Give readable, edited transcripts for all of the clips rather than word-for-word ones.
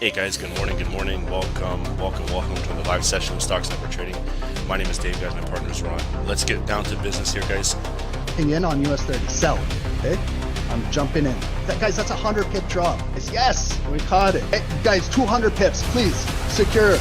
Hey guys, good morning, welcome to the live session of Stocks Network Trading. My name is Dave, guys, my partner is Ron. Let's get down to business here, guys. In on US 30, sell, okay? I'm jumping in. Guys, that's a 100 pip drop. Yes, we caught it. Hey, guys, 200 pips, please, secure.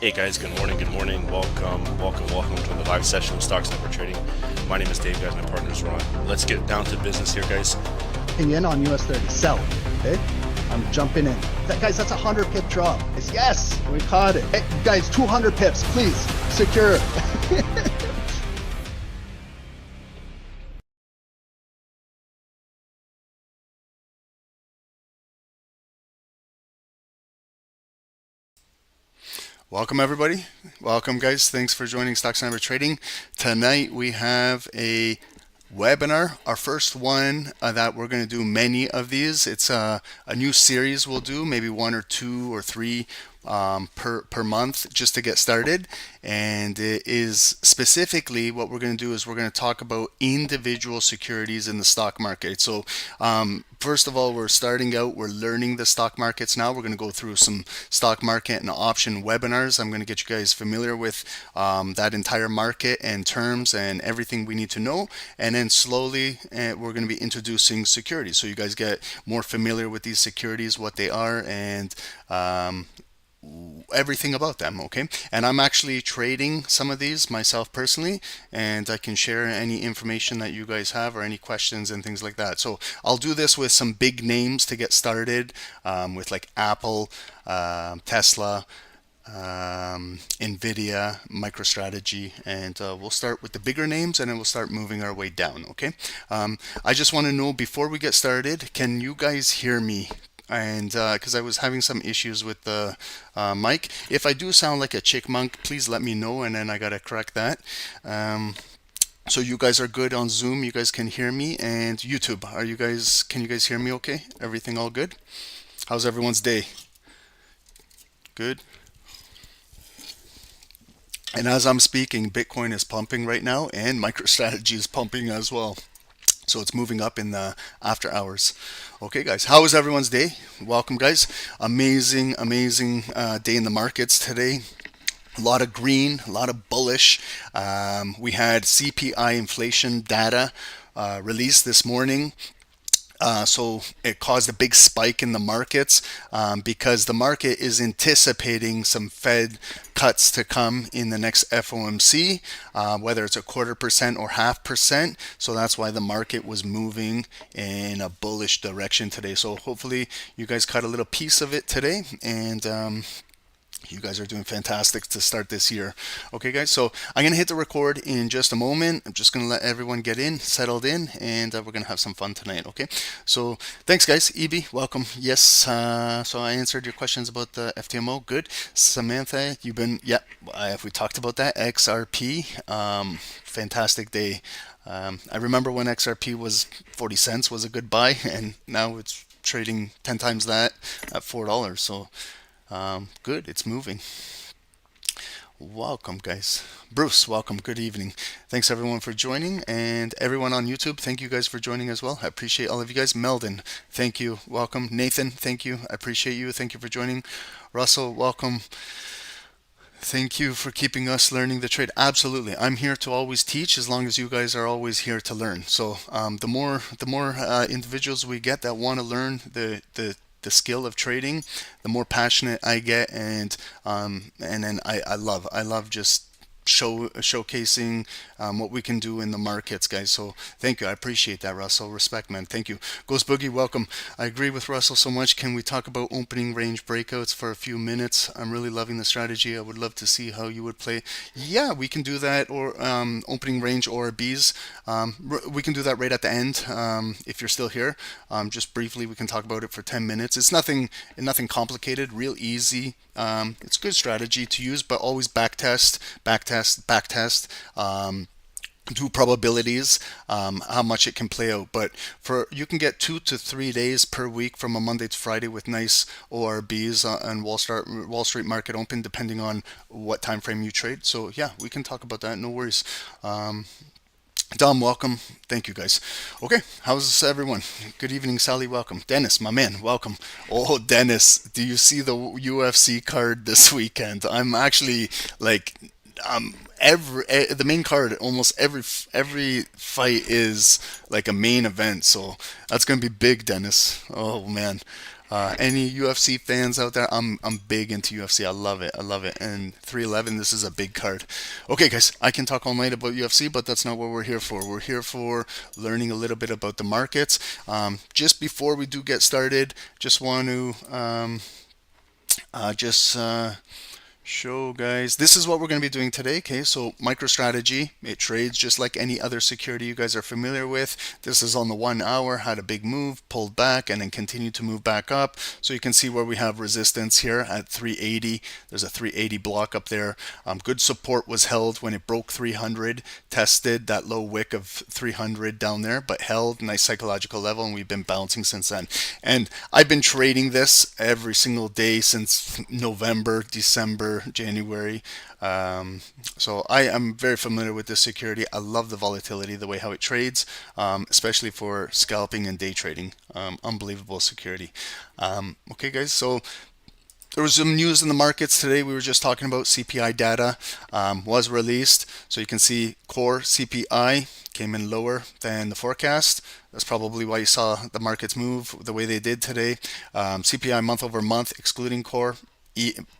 Hey guys, good morning, welcome to the live session of Stocks Never Trading. My name is Dave, guys, my partner is Ron. Let's get down to business here, guys. In on US 30, sell. Okay, I'm jumping in. Guys, that's a 100 pip drop. Yes, we caught it. Hey, guys, 200 pips, please secure. Welcome everybody. Welcome guys. Thanks for joining Stocks Never Trading. Tonight we have a webinar, our first one that we're going to do many of these. It's a new series we'll do, maybe one or two or three per month just to get started. And it is specifically what we're going to do is we're going to talk about individual securities in the stock market. So first of all, we're starting out, we're learning the stock markets now. We're going to go through some stock market and option webinars. I'm going to get you guys familiar with that entire market and terms and everything we need to know. And then slowly we're going to be introducing securities. So you guys get more familiar with these securities, what they are, and everything about them. Okay, and I'm actually trading some of these myself personally, and I can share any information that you guys have or any questions and things like that. So I'll do this with some big names to get started, with like Apple, Tesla, Nvidia, MicroStrategy, and we'll start with the bigger names and then we'll start moving our way down. Okay, I just want to know before we get started, can you guys hear me? And because I was having some issues with the mic. If I do sound like a chickmunk, please let me know, and then I gotta correct that. So you guys are good on Zoom, you guys can hear me, and YouTube, can you guys hear me okay? Everything all good? How's everyone's day? Good? And as I'm speaking, Bitcoin is pumping right now, and MicroStrategy is pumping as well. So it's moving up in the after hours. Okay, guys, how was everyone's day? Welcome, guys. Amazing day in the markets today. A lot of green, a lot of bullish. We had CPI inflation data released this morning. So it caused a big spike in the markets because the market is anticipating some Fed cuts to come in the next FOMC, whether it's 1/4% or 1/2%. So that's why the market was moving in a bullish direction today. So hopefully you guys caught a little piece of it today, and you guys are doing fantastic to start this year. Okay, guys, so I'm going to hit the record in just a moment. I'm just going to let everyone get in, settled in, and we're going to have some fun tonight, okay? So thanks, guys. EB, welcome. Yes, so I answered your questions about the FTMO. Good. Samantha, you've been, yeah, we talked about that. XRP, fantastic day. I remember when XRP was 40 cents was a good buy, and now it's trading 10 times that at $4. So good, it's moving. Welcome, guys. Bruce, welcome. Good evening. Thanks everyone for joining, and everyone on YouTube, thank you guys for joining as well. I appreciate all of you guys. Meldon, thank you. Welcome. Nathan, thank you. I appreciate you. Thank you for joining. Russell, welcome. Thank you for keeping us learning the trade. Absolutely, I'm here to always teach as long as you guys are always here to learn. So the more individuals we get that want to learn the skill of trading, the more passionate I get, and then I love just showcasing what we can do in the markets, guys. So thank you. I appreciate that, Russell. Respect, man. Thank you. Ghost Boogie, welcome. I agree with Russell so much. Can we talk about opening range breakouts for a few minutes? I'm really loving the strategy. I would love to see how you would play. Yeah, we can do that, or opening range or Bs. We can do that right at the end if you're still here. Just briefly, we can talk about it for 10 minutes. It's nothing complicated, real easy. It's good strategy to use, but always backtest. Do probabilities, how much it can play out. But you can get 2 to 3 days per week from a Monday to Friday with nice ORBs on Wall Street market open, depending on what time frame you trade. So yeah, we can talk about that. No worries. Dom, welcome. Thank you, guys. Okay, how's everyone? Good evening, Sally. Welcome. Dennis, my man, welcome. Oh, Dennis, do you see the UFC card this weekend? I'm actually like, the main card, almost every fight is like a main event, so that's gonna be big, Dennis. Oh man. Any UFC fans out there? I'm big into UFC. I love it. I love it. And 311, this is a big card. Okay, guys, I can talk all night about UFC, but that's not what we're here for. We're here for learning a little bit about the markets. Just before we do get started, just want to show guys, this is what we're going to be doing today. Okay, so MicroStrategy, it trades just like any other security you guys are familiar with. This is on the 1 hour, had a big move, pulled back, and then continued to move back up. So you can see where we have resistance here at 380. There's a 380 block up there. Good support was held when it broke 300, tested that low wick of 300 down there, but held nice psychological level, and we've been bouncing since then. And I've been trading this every single day since November, December, January. So I am very familiar with this security. I love the volatility, the way how it trades, especially for scalping and day trading. Unbelievable security. Okay, guys, so there was some news in the markets today. We were just talking about CPI data was released. So you can see core CPI came in lower than the forecast. That's probably why you saw the markets move the way they did today. CPI month over month, excluding core,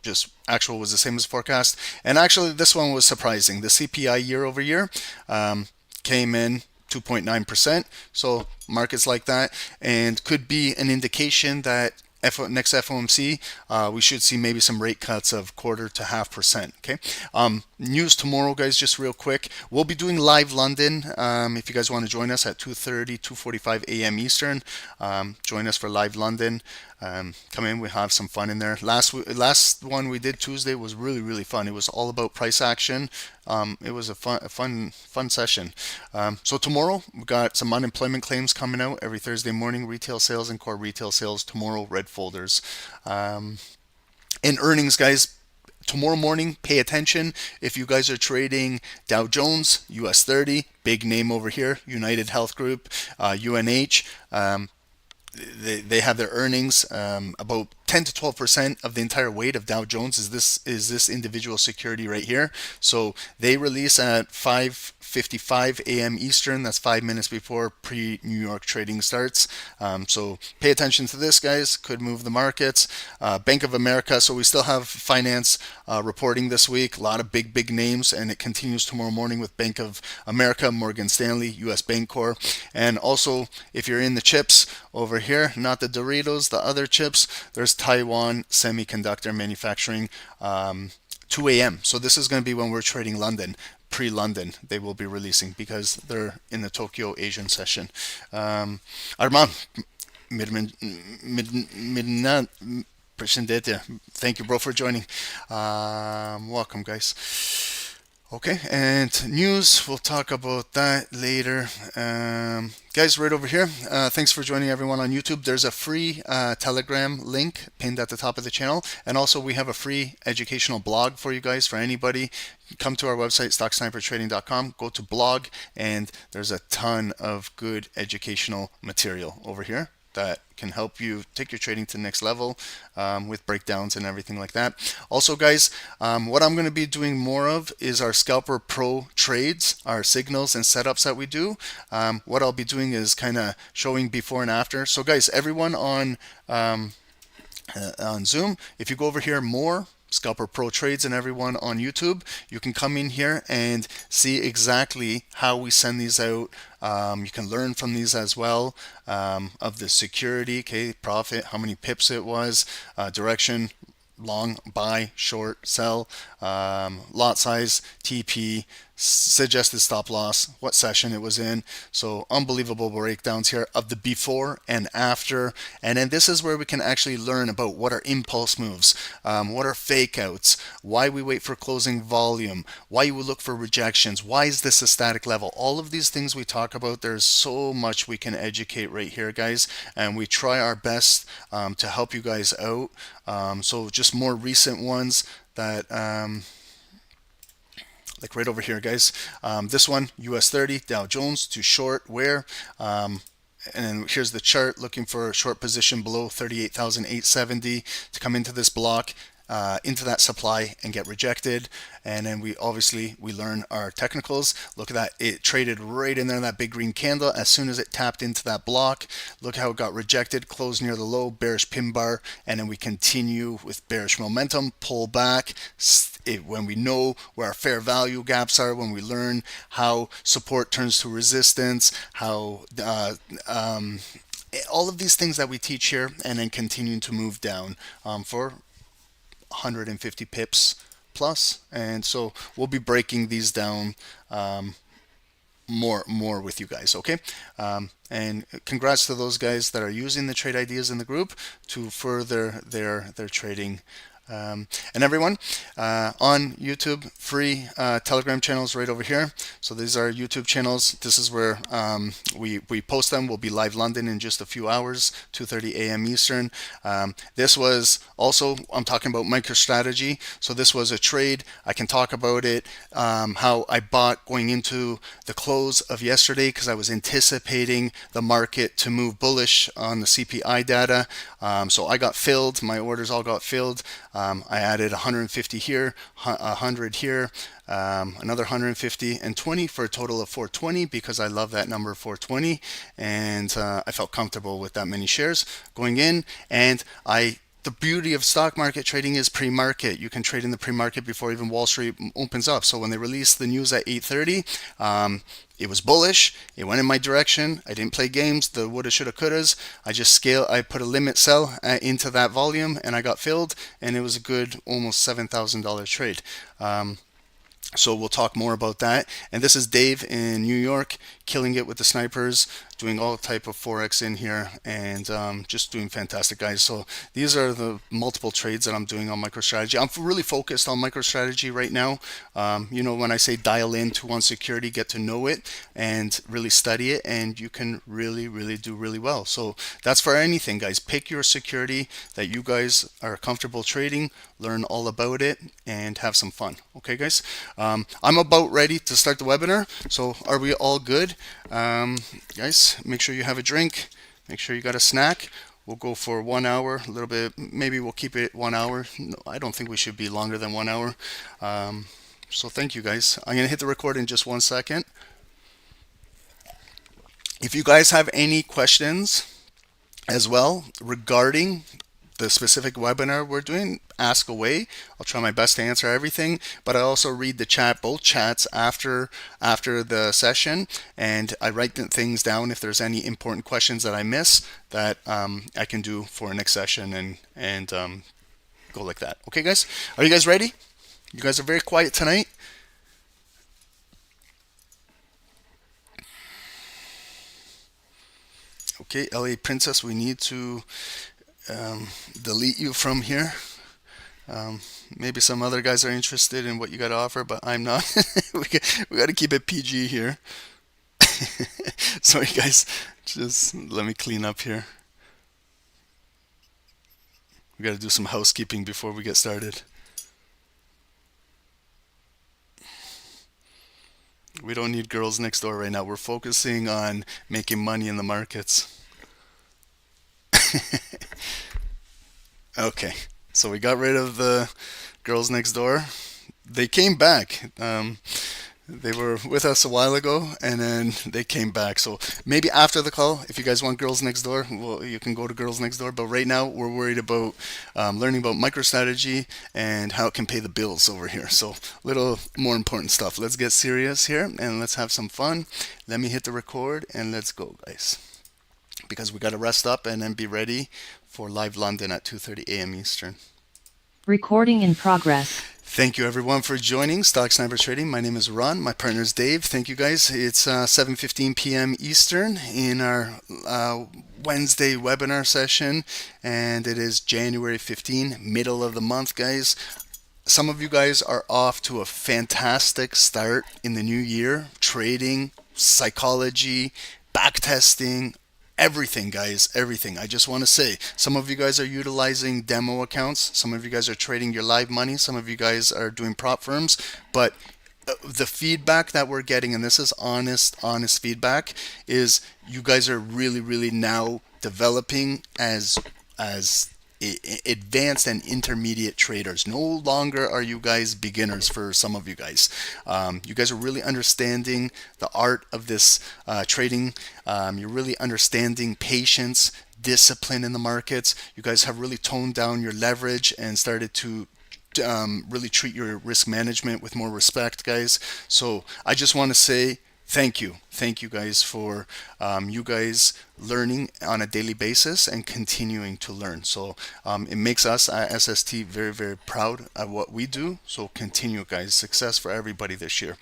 just actual was the same as forecast. And actually this one was surprising. The CPI year over year came in 2.9%. So markets like that, and could be an indication that next FOMC, we should see maybe some rate cuts of 0.25% to 0.5%. Okay. News tomorrow, guys. Just real quick, we'll be doing live London. If you guys want to join us at 2:45 a.m. Eastern, join us for live London. Come in, we have some fun in there. Last one we did Tuesday was really fun. It was all about price action. It was a fun session. So tomorrow we got some unemployment claims coming out every Thursday morning. Retail sales and core retail sales tomorrow. Red folders. In earnings, guys. Tomorrow morning, pay attention. If you guys are trading Dow Jones, US 30, big name over here, United Health Group, UNH. They have their earnings. About 10 to 12% of the entire weight of Dow Jones is this individual security right here. So they release at 5:55 a.m. Eastern. That's 5 minutes before pre-New York trading starts. So pay attention to this, guys. Could move the markets. Bank of America. So we still have finance reporting this week. A lot of big names, and it continues tomorrow morning with Bank of America, Morgan Stanley, US Bancorp, and also if you're in the chips over here, not the Doritos, the other chips, there's Taiwan Semiconductor Manufacturing, 2 a.m. So this is going to be when we're trading London. Pre-London they will be releasing because they're in the Tokyo Asian session. Arman, thank you, bro, for joining. Welcome, guys. Okay, and news, we'll talk about that later. Guys, right over here, thanks for joining everyone on YouTube. There's a free Telegram link pinned at the top of the channel, and also we have a free educational blog for you guys, for anybody. Come to our website, stocksnipertrading.com, go to blog, and there's a ton of good educational material over here that can help you take your trading to the next level, with breakdowns and everything like that. Also, guys, what I'm going to be doing more of is our Scalper Pro trades, our signals and setups that we do. What I'll be doing is kind of showing before and after. So guys, everyone on Zoom, if you go over here, more Scalper Pro trades, and everyone on YouTube, you can come in here and see exactly how we send these out. You can learn from these as well, of the security, okay, profit, how many pips it was, direction, long, buy, short, sell, lot size, TP, suggested stop loss, what session it was in. So unbelievable breakdowns here of the before and after. And then this is where we can actually learn about what are impulse moves, what are fake outs, why we wait for closing volume, why you would look for rejections, why is this a static level. All of these things we talk about, there's so much we can educate right here, guys, and we try our best to help you guys out. So just more recent ones that like right over here, guys. This one, US 30, Dow Jones to short, where? And here's the chart, looking for a short position below 38,870 to come into this block. into that supply and get rejected. And then we obviously learn our technicals. Look at that, it traded right in there, that big green candle. As soon as it tapped into that block, look how it got rejected, closed near the low, bearish pin bar, and then we continue with bearish momentum, pull back. When we know where our fair value gaps are, when we learn how support turns to resistance, how all of these things that we teach here, and then continuing to move down for 150 pips plus. And so we'll be breaking these down more with you guys, okay? And congrats to those guys that are using the trade ideas in the group to further their trading. And everyone on YouTube, free Telegram channels right over here. So these are YouTube channels. This is where we post them. We'll be live London in just a few hours, 2:30 a.m. Eastern. This was also, I'm talking about MicroStrategy. So this was a trade. I can talk about it, how I bought going into the close of yesterday because I was anticipating the market to move bullish on the CPI data. So I got filled. My orders all got filled. I added 150 here, 100 here, another 150 and 20 for a total of 420 because I love that number 420, and I felt comfortable with that many shares going in. And the beauty of stock market trading is pre-market. You can trade in the pre-market before even Wall Street opens up. So when they released the news at 8:30, it was bullish. It went in my direction. I didn't play games, the woulda, shoulda, couldas. I put a limit sell into that volume, and I got filled, and it was a good almost $7,000 trade. So we'll talk more about that. And this is Dave in New York, killing it with the snipers, doing all type of Forex in here, and just doing fantastic, guys. So these are the multiple trades that I'm doing on MicroStrategy. I'm really focused on MicroStrategy right now. You know, when I say dial into one security, get to know it and really study it, and you can really do really well. So that's for anything, guys. Pick your security that you guys are comfortable trading, learn all about it, and have some fun. Okay, guys? I'm about ready to start the webinar. So are we all good? Guys, make sure you have a drink. Make sure you got a snack. We'll go for 1 hour, a little bit. Maybe we'll keep it 1 hour. No, I don't think we should be longer than 1 hour. So thank you, guys. I'm going to hit the record in just 1 second. If you guys have any questions as well regarding the specific webinar we're doing, ask away. I'll try my best to answer everything, but I also read the chat, both chats after the session, and I write things down if there's any important questions that I miss that I can do for next session, and go like that. Okay, guys? Are you guys ready? You guys are very quiet tonight. Okay, LA Princess, we need to delete you from here. Maybe some other guys are interested in what you got to offer, but I'm not. we got to keep it PG here. Sorry, guys. Just let me clean up here. We got to do some housekeeping before we get started. We don't need girls next door right now. We're focusing on making money in the markets. Okay, so we got rid of the girls next door. They came back. They were with us a while ago, and then they came back. So maybe after the call, if you guys want girls next door, well, you can go to girls next door. But right now, we're worried about learning about MicroStrategy and how it can pay the bills over here. So little more important stuff. Let's get serious here, and let's have some fun. Let me hit the record, and let's go, guys. Because we got to rest up and then be ready for live London at 2:30 a.m. Eastern. Recording in progress. Thank you, everyone, for joining Stock Sniper Trading. My name is Ron. My partner is Dave. Thank you, guys. It's 7:15 p.m. Eastern in our Wednesday webinar session, and it is January 15, middle of the month, guys. Some of you guys are off to a fantastic start in the new year. Trading, psychology, backtesting, everything, guys, everything. I just want to say, some of you guys are utilizing demo accounts. Some of you guys are trading your live money. Some of you guys are doing prop firms. But the feedback that we're getting, and this is honest feedback, is you guys are really now developing as advanced and intermediate traders. No longer are you guys beginners for some of you guys. You guys are really understanding the art of this trading. You're really understanding patience, discipline in the markets. You guys have really toned down your leverage and started to really treat your risk management with more respect, guys. So I just want to say thank you guys for you guys learning on a daily basis and continuing to learn. So it makes us at SST very, very proud of what we do. So continue, guys. Success for everybody this year.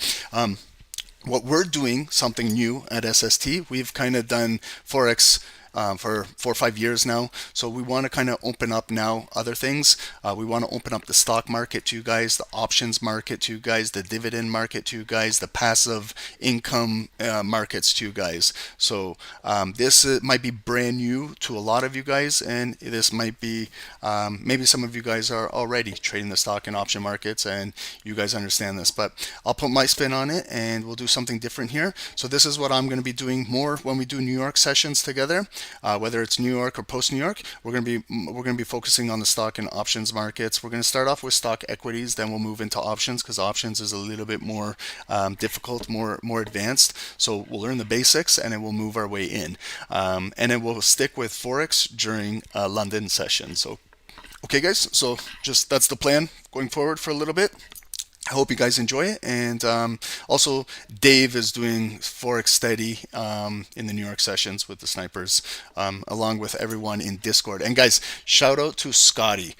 What we're doing, something new at SST, we've kind of done Forex for 4 or 5 years now. So we want to kind of open up now other things. We want to open up the stock market to you guys, the options market to you guys, the dividend market to you guys, the passive income markets to you guys. So this might be brand new to a lot of you guys, and this might be maybe some of you guys are already trading the stock and option markets and you guys understand this, but I'll put my spin on it and we'll do something different here. So this is what I'm going to be doing more when we do New York sessions together. Whether it's New York or post New York, we're going to be focusing on the stock and options markets. We're going to start off with stock equities, then we'll move into options because options is a little bit more difficult, more advanced. So we'll learn the basics and then we'll move our way in, and then we'll stick with Forex during London session. So okay, guys. So just that's the plan going forward for a little bit. I hope you guys enjoy it. And also, Dave is doing Forex Steady in the New York sessions with the snipers, along with everyone in Discord. And guys, shout out to Scotty.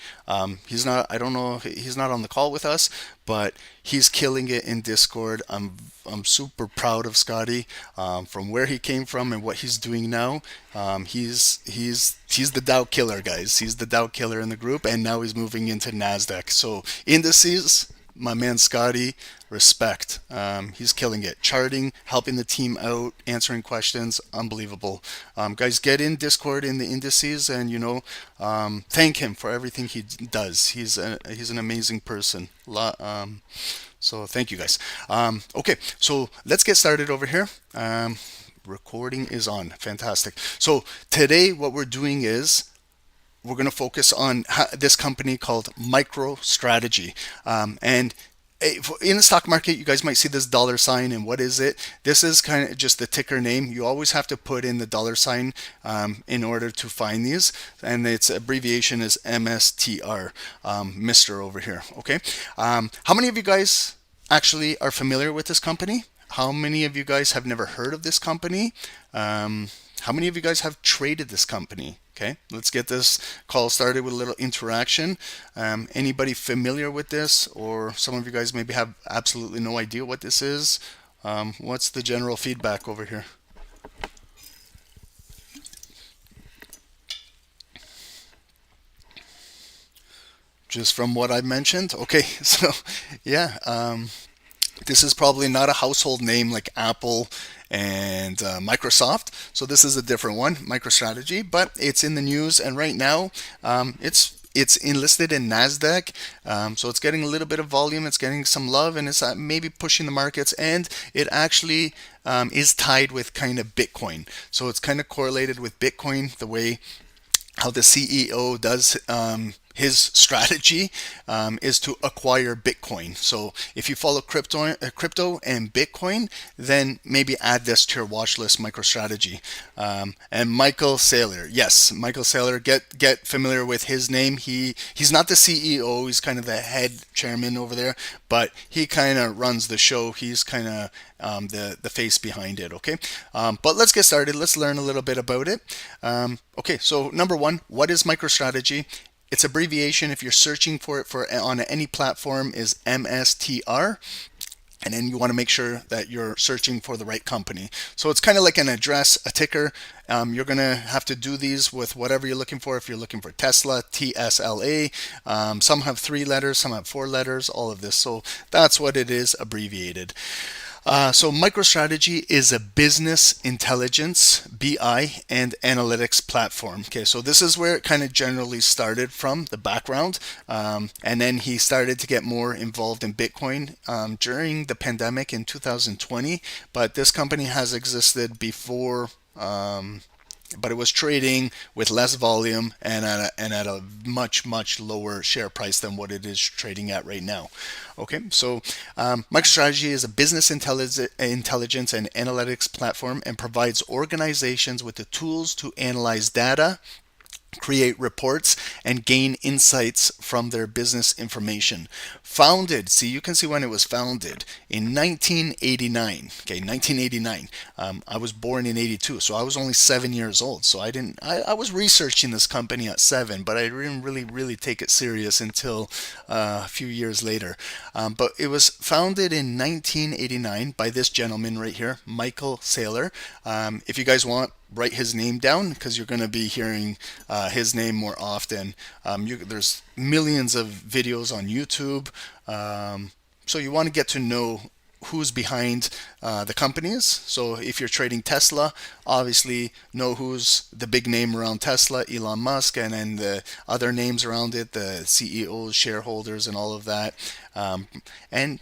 He's not, I don't know, he's not on the call with us, but he's killing it in Discord. I'm super proud of Scotty, from where he came from and what he's doing now. He's the Dow killer, guys. He's the Dow killer in the group, and now he's moving into NASDAQ. So indices, my man Scotty, respect. He's killing it. Charting, helping the team out, answering questions, unbelievable. Guys, get in Discord in the indices and, thank him for everything he does. He's an amazing person. So thank you, guys. Okay, so let's get started over here. Recording is on. Fantastic. So today what we're doing is we're going to focus on this company called MicroStrategy. And in the stock market, you guys might see this dollar sign. And what is it? This is kind of just the ticker name. You always have to put in the dollar sign in order to find these. And its abbreviation is MSTR, Mr. over here. Okay. How many of you guys actually are familiar with this company? How many of you guys have never heard of this company? How many of you guys have traded this company? Okay, let's get this call started with a little interaction. Anybody familiar with this, or some of you guys maybe have absolutely no idea what this is? What's the general feedback over here? Just from what I mentioned? Okay, so yeah, this is probably not a household name like Apple and Microsoft. So this is a different one, MicroStrategy, but it's in the news, and right now it's enlisted in NASDAQ. So it's getting a little bit of volume, it's getting some love, and it's maybe pushing the markets, and it actually is tied with kind of Bitcoin. So it's kind of correlated with Bitcoin, the way how the CEO does his strategy is to acquire Bitcoin. So if you follow crypto and Bitcoin, then maybe add this to your watch list, MicroStrategy. And Michael Saylor, yes, Michael Saylor, get familiar with his name. He's not the CEO, he's kind of the head chairman over there, but he kind of runs the show. He's kind of the face behind it. Okay, but let's get started. Let's learn a little bit about it. Okay, so number one, what is MicroStrategy? Its abbreviation, if you're searching for it on any platform, is MSTR. And then you want to make sure that you're searching for the right company. So it's kind of like an address, a ticker. You're going to have to do these with whatever you're looking for. If you're looking for Tesla, TSLA. Some have 3 letters, some have 4 letters, all of this. So that's what it is abbreviated. So MicroStrategy is a business intelligence, BI, and analytics platform. Okay, so this is where it kind of generally started from, the background. And then he started to get more involved in Bitcoin during the pandemic in 2020. But this company has existed before but it was trading with less volume and at a much lower share price than what it is trading at right now. Okay, so MicroStrategy is a business intelligence and analytics platform and provides organizations with the tools to analyze data, create reports, and gain insights from their business information. Founded, see, you can see when it was founded in 1989. Okay, 1989. I was born in 82, so I was only 7 years old. So I was researching this company at 7, but I didn't really take it serious until a few years later. But it was founded in 1989 by this gentleman right here, Michael Saylor. If you guys want, write his name down because you're going to be hearing his name more often. There's millions of videos on YouTube, so you want to get to know who's behind the companies. So if you're trading Tesla, obviously know who's the big name around Tesla, Elon Musk, and then the other names around it, the CEOs, shareholders, and all of that. And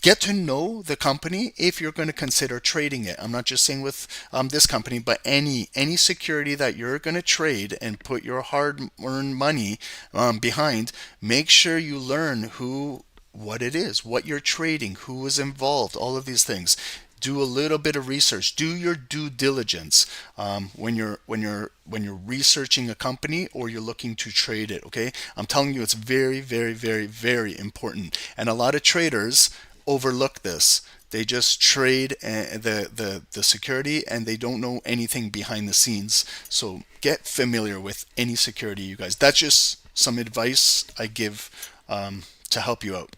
get to know the company if you're going to consider trading it. I'm not just saying with this company, but any security that you're going to trade and put your hard-earned money behind. Make sure you learn what it is, what you're trading, who is involved, all of these things. Do a little bit of research. Do your due diligence when you're researching a company or you're looking to trade it. Okay, I'm telling you, it's very important. And a lot of traders overlook this. They just trade the security and they don't know anything behind the scenes. So get familiar with any security, you guys. That's just some advice I give to help you out.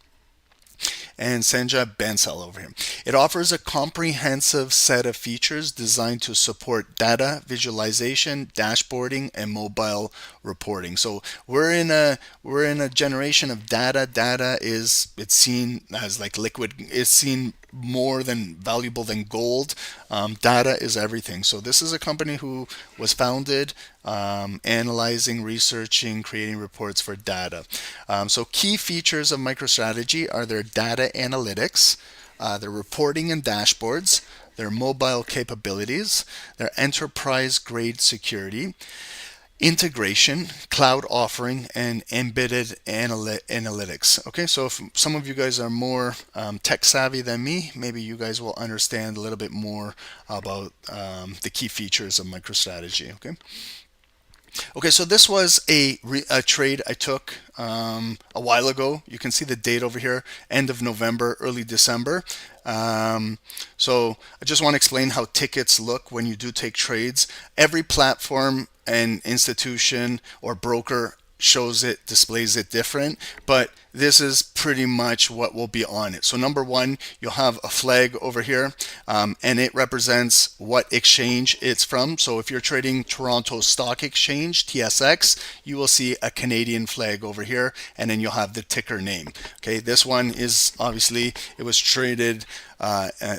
And Sanja Bansal over here. It offers a comprehensive set of features designed to support data visualization, dashboarding, and mobile reporting. So we're in a generation of data. It's seen as like liquid. It's seen more than valuable than gold. Data is everything. So this is a company who was founded analyzing, researching, creating reports for data. So key features of MicroStrategy are their data analytics, their reporting and dashboards, their mobile capabilities, their enterprise grade security, integration, cloud offering, and embedded analytics. Okay, so if some of you guys are more tech savvy than me, maybe you guys will understand a little bit more about the key features of MicroStrategy. Okay, so this was a trade I took a while ago. You can see the date over here, end of November, early December. So I just want to explain how tickets look when you do take trades. Every platform and institution or broker displays it different, but this is pretty much what will be on it. So number one, you'll have a flag over here, and it represents what exchange it's from. So if you're trading Toronto Stock Exchange, TSX, you will see a Canadian flag over here, and then you'll have the ticker name. Okay, this one is obviously, it was traded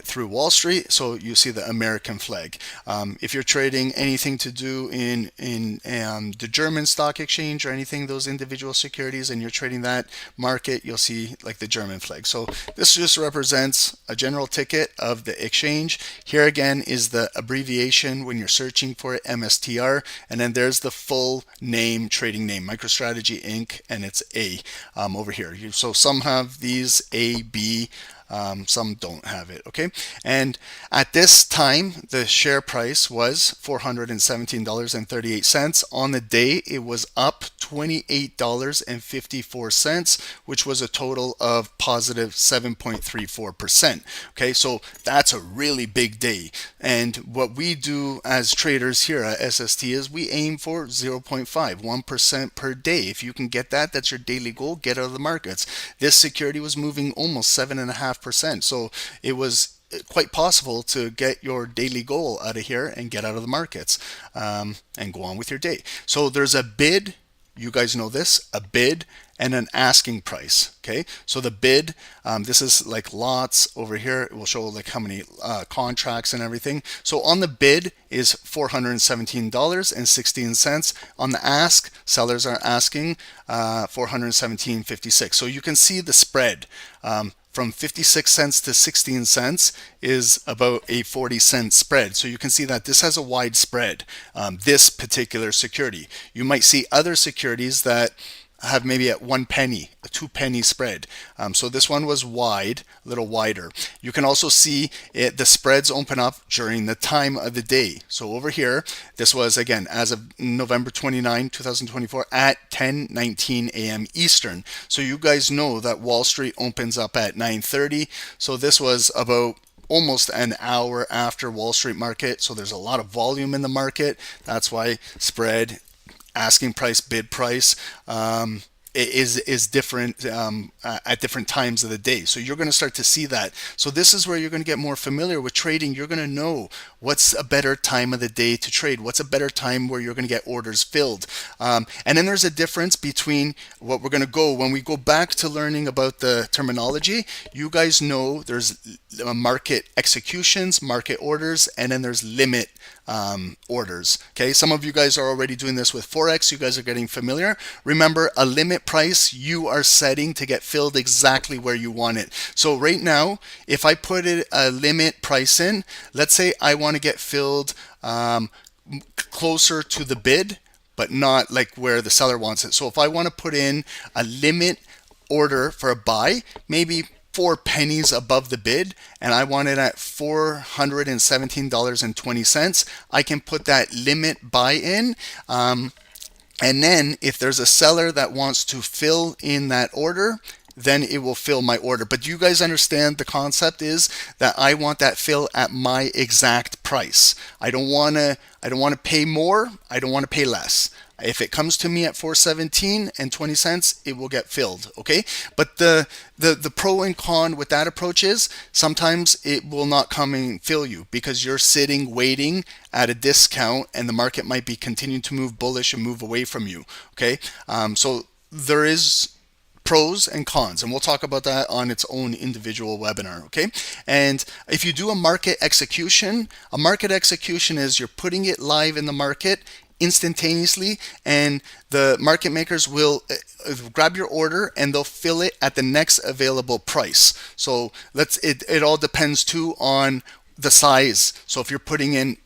through Wall Street, so you see the American flag. If you're trading anything to do in the German Stock Exchange or anything, those individual securities, and you're trading that market, you'll see like the German flag. So this just represents a general ticket of the exchange. Here again is the abbreviation when you're searching for it, MSTR, and then there's the full name, trading name, MicroStrategy Inc., and it's A over here. So some have these A, B, some don't have it. Okay, and at this time the share price was $417.38. On the day it was up $28.54, which was a total of positive 7.34%. Okay, so that's a really big day, and what we do as traders here at SST is we aim for 0.5, 1% per day. If you can get that, that's your daily goal. Get out of the markets. This security was moving almost 7.5%, so it was quite possible to get your daily goal out of here and get out of the markets and go on with your day. So there's a bid, you guys know this, a bid and an asking price. Okay, so the bid, this is like lots over here. It will show like how many contracts and everything. So on the bid is $417.16. On the ask, sellers are asking $417.56. So you can see the spread. from 56 cents to 16 cents is about a 40-cent spread. So you can see that this has a wide spread, this particular security. You might see other securities that have maybe at 1 penny, a 2 penny spread. So this one was wide, a little wider. You can also see the spreads open up during the time of the day. So over here, this was again as of November 29, 2024 at 10:19 a.m. Eastern. So you guys know that Wall Street opens up at 9:30. So this was about almost an hour after Wall Street market. So there's a lot of volume in the market. That's why spread, asking price, bid price is different at different times of the day. So you're going to start to see that. So this is where you're going to get more familiar with trading. You're going to know what's a better time of the day to trade. What's a better time where you're going to get orders filled. And then there's a difference between what we're going to go when we go back to learning about the terminology. You guys know there's market executions, market orders, and then there's limit orders. Okay, some of you guys are already doing this with Forex. You guys are getting familiar. Remember, a limit price you are setting to get filled exactly where you want it. So right now, if I put a limit price in, let's say I want to get filled closer to the bid, but not like where the seller wants it. So if I want to put in a limit order for a buy, maybe 4 pennies above the bid, and I want it at $417.20, I can put that limit buy in. And then if there's a seller that wants to fill in that order, then it will fill my order. But do you guys understand the concept is that I want that fill at my exact price. I don't want to pay more, I don't want to pay less. If it comes to me at 417.20, it will get filled, okay? But the pro and con with that approach is sometimes it will not come and fill you because you're sitting waiting at a discount and the market might be continuing to move bullish and move away from you, okay? So there is pros and cons, and we'll talk about that on its own individual webinar, okay? And if you do a market execution is you're putting it live in the market instantaneously, and the market makers will grab your order and they'll fill it at the next available price. So it all depends too on the size. So if you're putting in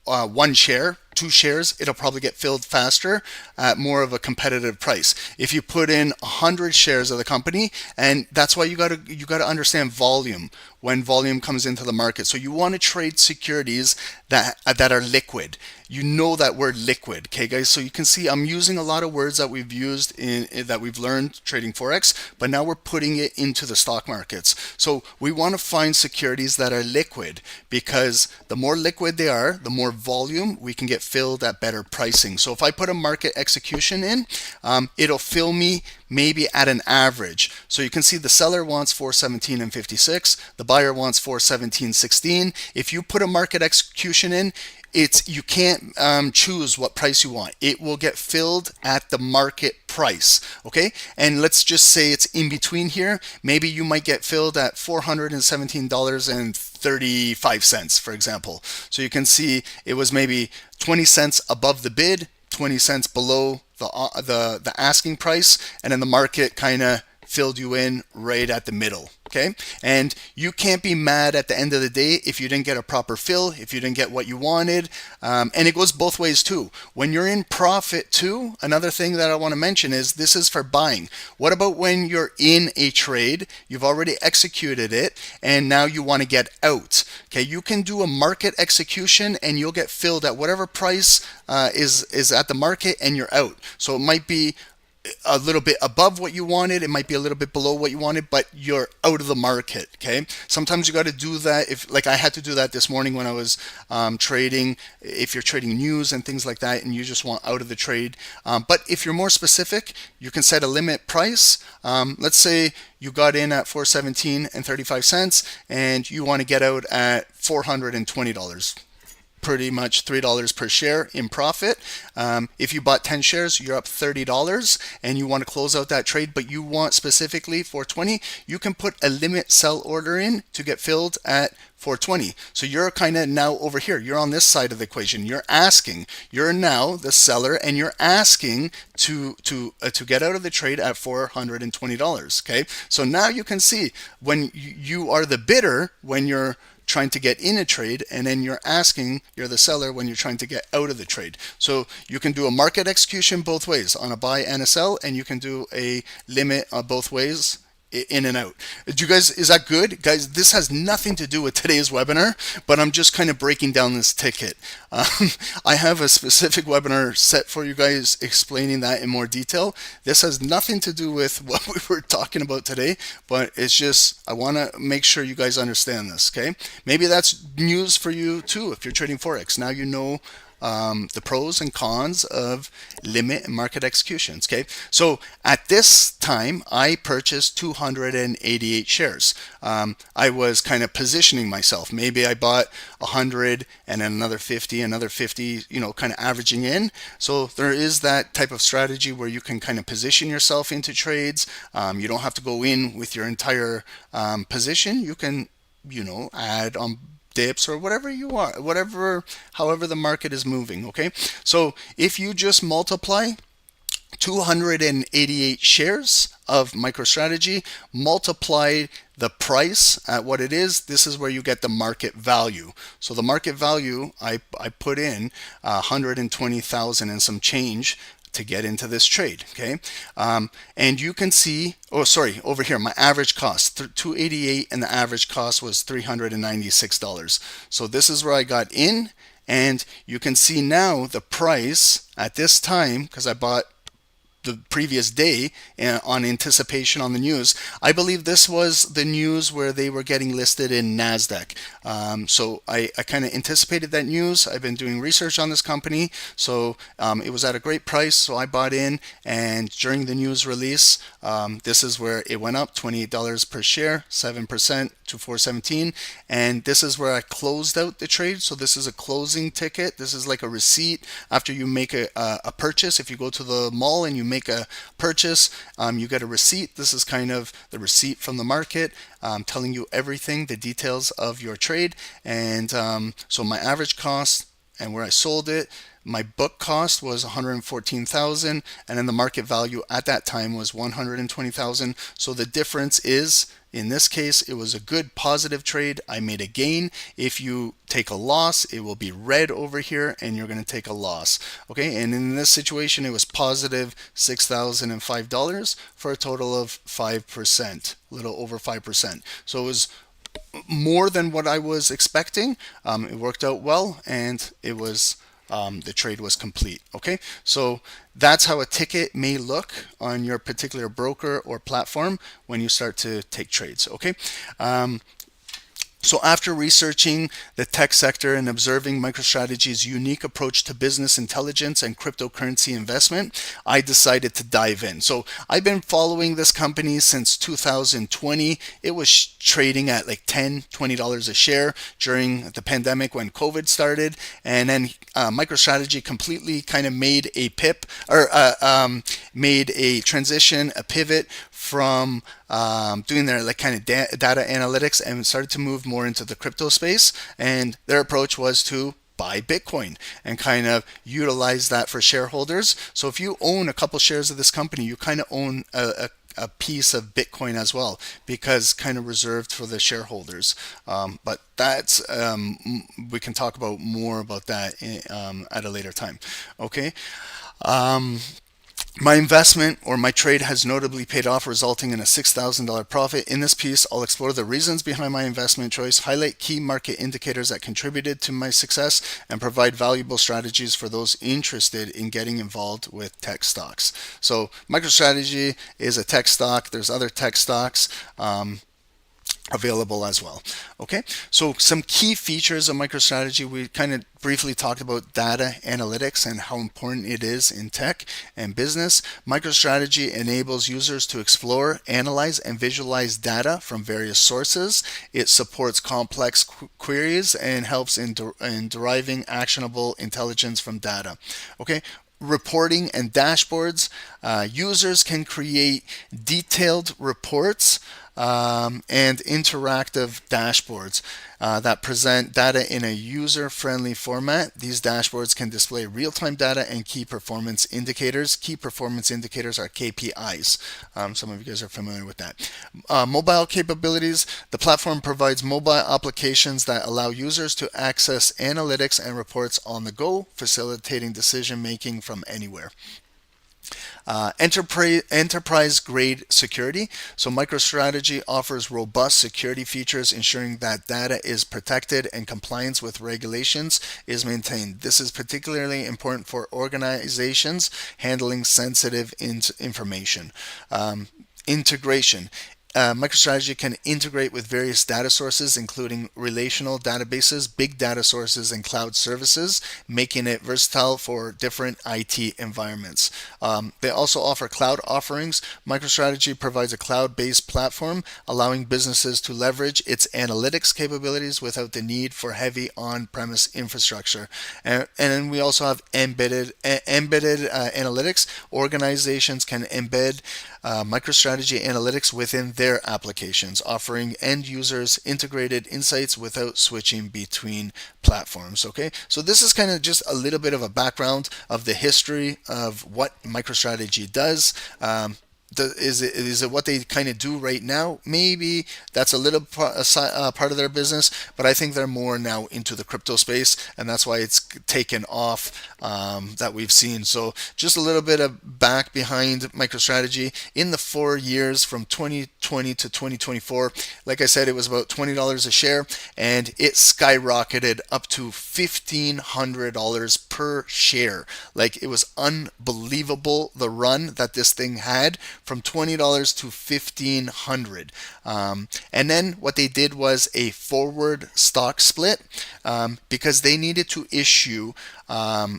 1 share, 2 shares, it'll probably get filled faster at more of a competitive price. If you put in 100 shares of the company, and that's why you got to understand volume when volume comes into the market. So you want to trade securities that are liquid. You know that word liquid, okay, guys? So you can see I'm using a lot of words that we've used that we've learned trading Forex, but now we're putting it into the stock markets. So we want to find securities that are liquid because the more liquid they are, the more volume we can get filled at better pricing. So if I put a market execution in, it'll fill me maybe at an average. So you can see the seller wants 417.56, the buyer wants 417.16. If you put a market execution in, you can't choose what price you want. It will get filled at the market price, okay? And let's just say it's in between here. Maybe you might get filled at $417.35, for example. So you can see it was maybe 20 cents above the bid, 20 cents below the asking price, and then the market kind of filled you in right at the middle, okay? And you can't be mad at the end of the day if you didn't get a proper fill, if you didn't get what you wanted, and it goes both ways too. When you're in profit too, another thing that I want to mention is this is for buying. What about when you're in a trade, you've already executed it, and now you want to get out? Okay, you can do a market execution and you'll get filled at whatever price is at the market, and you're out. So it might be a little bit above what you wanted, it might be a little bit below what you wanted, but you're out of the market, okay? Sometimes you got to do that. If, like, I had to do that this morning when I was trading, if you're trading news and things like that and you just want out of the trade. But if you're more specific, you can set a limit price. Let's say you got in at 417.35 and you want to get out at $420. pretty much $3 per share in profit. If you bought 10 shares, you're up $30 and you want to close out that trade, but you want specifically 420, you can put a limit sell order in to get filled at 420. So you're kind of now over here. You're on this side of the equation. You're asking. You're now the seller, and you're asking to get out of the trade at $420. Okay. So now you can see when you are the bidder when you're trying to get in a trade, and then you're the seller when you're trying to get out of the trade. So you can do a market execution both ways on a buy and a sell, and you can do a limit both ways, in and out. Do you guys, is that good? Guys, this has nothing to do with today's webinar, but I'm just kind of breaking down this ticket. I have a specific webinar set for you guys explaining that in more detail. This has nothing to do with what we were talking about today, but it's just, I want to make sure you guys understand this, okay? Maybe that's news for you too if you're trading Forex. Now you know the pros and cons of limit and market executions. Okay, so at this time I purchased 288 shares. I was kind of positioning myself. Maybe I bought 100 and then another 50, you know, kind of averaging in. So there is that type of strategy where you can kind of position yourself into trades. You don't have to go in with your entire position. You can, you know, add on dips or whatever you want, however the market is moving. Okay, so if you just multiply 288 shares of MicroStrategy, multiply the price at what it is, this is where you get the market value. So the market value, I put in 120,000 and some change to get into this trade. Okay, and you can see, oh sorry, over here my average cost 288 and the average cost was $396. So this is where I got in, and you can see now the price at this time, because I bought the previous day on anticipation on the news. I believe this was the news where they were getting listed in NASDAQ. So I kind of anticipated that news. I've been doing research on this company. So it was at a great price. So I bought in, and during the news release, this is where it went up $28 per share, 7% to 417. And this is where I closed out the trade. So this is a closing ticket. This is like a receipt after you make a purchase. If you go to the mall and you make a purchase, you get a receipt. This is kind of the receipt from the market, telling you everything, the details of your trade. And so my average cost and where I sold it, my book cost was 114,000, and then the market value at that time was 120,000. So the difference is, in this case, it was a good positive trade. I made a gain. If you take a loss, it will be red over here, and you're going to take a loss. Okay, and in this situation, it was positive $6,005 for a total of 5%, a little over 5%. So it was more than what I was expecting. It worked out well, and it was the trade was complete. Okay, so that's how a ticket may look on your particular broker or platform when you start to take trades. Okay. So after researching the tech sector and observing MicroStrategy's unique approach to business intelligence and cryptocurrency investment, I decided to dive in. So I've been following this company since 2020. It was trading at like $10, $20 a share during the pandemic when COVID started. And then MicroStrategy completely kind of made a made a transition, a pivot from doing their like kind of data analytics, and started to move more into the crypto space. And their approach was to buy Bitcoin and kind of utilize that for shareholders. So if you own a couple shares of this company, you kind of own a piece of Bitcoin as well, because kind of reserved for the shareholders. But that's we can talk about more about that at a later time. Okay. My investment or my trade has notably paid off, resulting in a $6,000 profit. In this piece, I'll explore the reasons behind my investment choice, highlight key market indicators that contributed to my success, and provide valuable strategies for those interested in getting involved with tech stocks. So MicroStrategy is a tech stock. There's other tech stocks. available as well. Okay, so some key features of MicroStrategy. We kind of briefly talked about data analytics and how important it is in tech and business. MicroStrategy enables users to explore, analyze, and visualize data from various sources. It supports complex queries and helps in deriving actionable intelligence from data. Okay, reporting and dashboards. Users can create detailed reports and interactive dashboards that present data in a user-friendly format. These dashboards can display real-time data and key performance indicators. Key performance indicators are KPIs. Some of you guys are familiar with that. Mobile capabilities. The platform provides mobile applications that allow users to access analytics and reports on the go, facilitating decision-making from anywhere. Enterprise grade security. So MicroStrategy offers robust security features, ensuring that data is protected and compliance with regulations is maintained. This is particularly important for organizations handling sensitive information. Integration. MicroStrategy can integrate with various data sources, including relational databases, big data sources, and cloud services, making it versatile for different IT environments. They also offer cloud offerings. MicroStrategy provides a cloud-based platform, allowing businesses to leverage its analytics capabilities without the need for heavy on-premise infrastructure. And then we also have embedded analytics. Organizations can embed MicroStrategy analytics within their applications, offering end users integrated insights without switching between platforms. Okay, so this is kind of just a little bit of a background of the history of what MicroStrategy does. Is it what they kind of do right now? Maybe that's a little part of their business, but I think they're more now into the crypto space, and that's why it's taken off that we've seen. So just a little bit of back behind MicroStrategy. In the 4 years from 2020 to 2024, like I said, it was about $20 a share, and it skyrocketed up to $1,500 per share. Like, it was unbelievable, the run that this thing had, from $20 to $1,500. And then what they did was a forward stock split because they needed to issue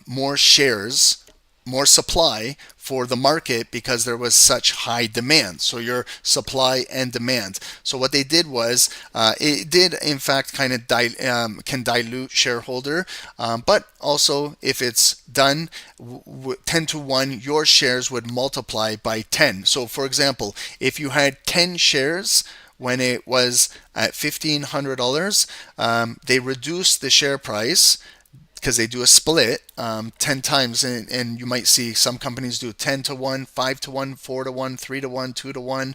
more shares, more supply for the market because there was such high demand. So your supply and demand. So what they did was it did in fact kind of can dilute shareholder, but also if it's done 10 to 1, your shares would multiply by 10. So for example, if you had 10 shares when it was at $1,500, they reduced the share price because they do a split 10 times, and you might see some companies do 10 to 1, 5 to 1, 4 to 1, 3 to 1, 2 to 1.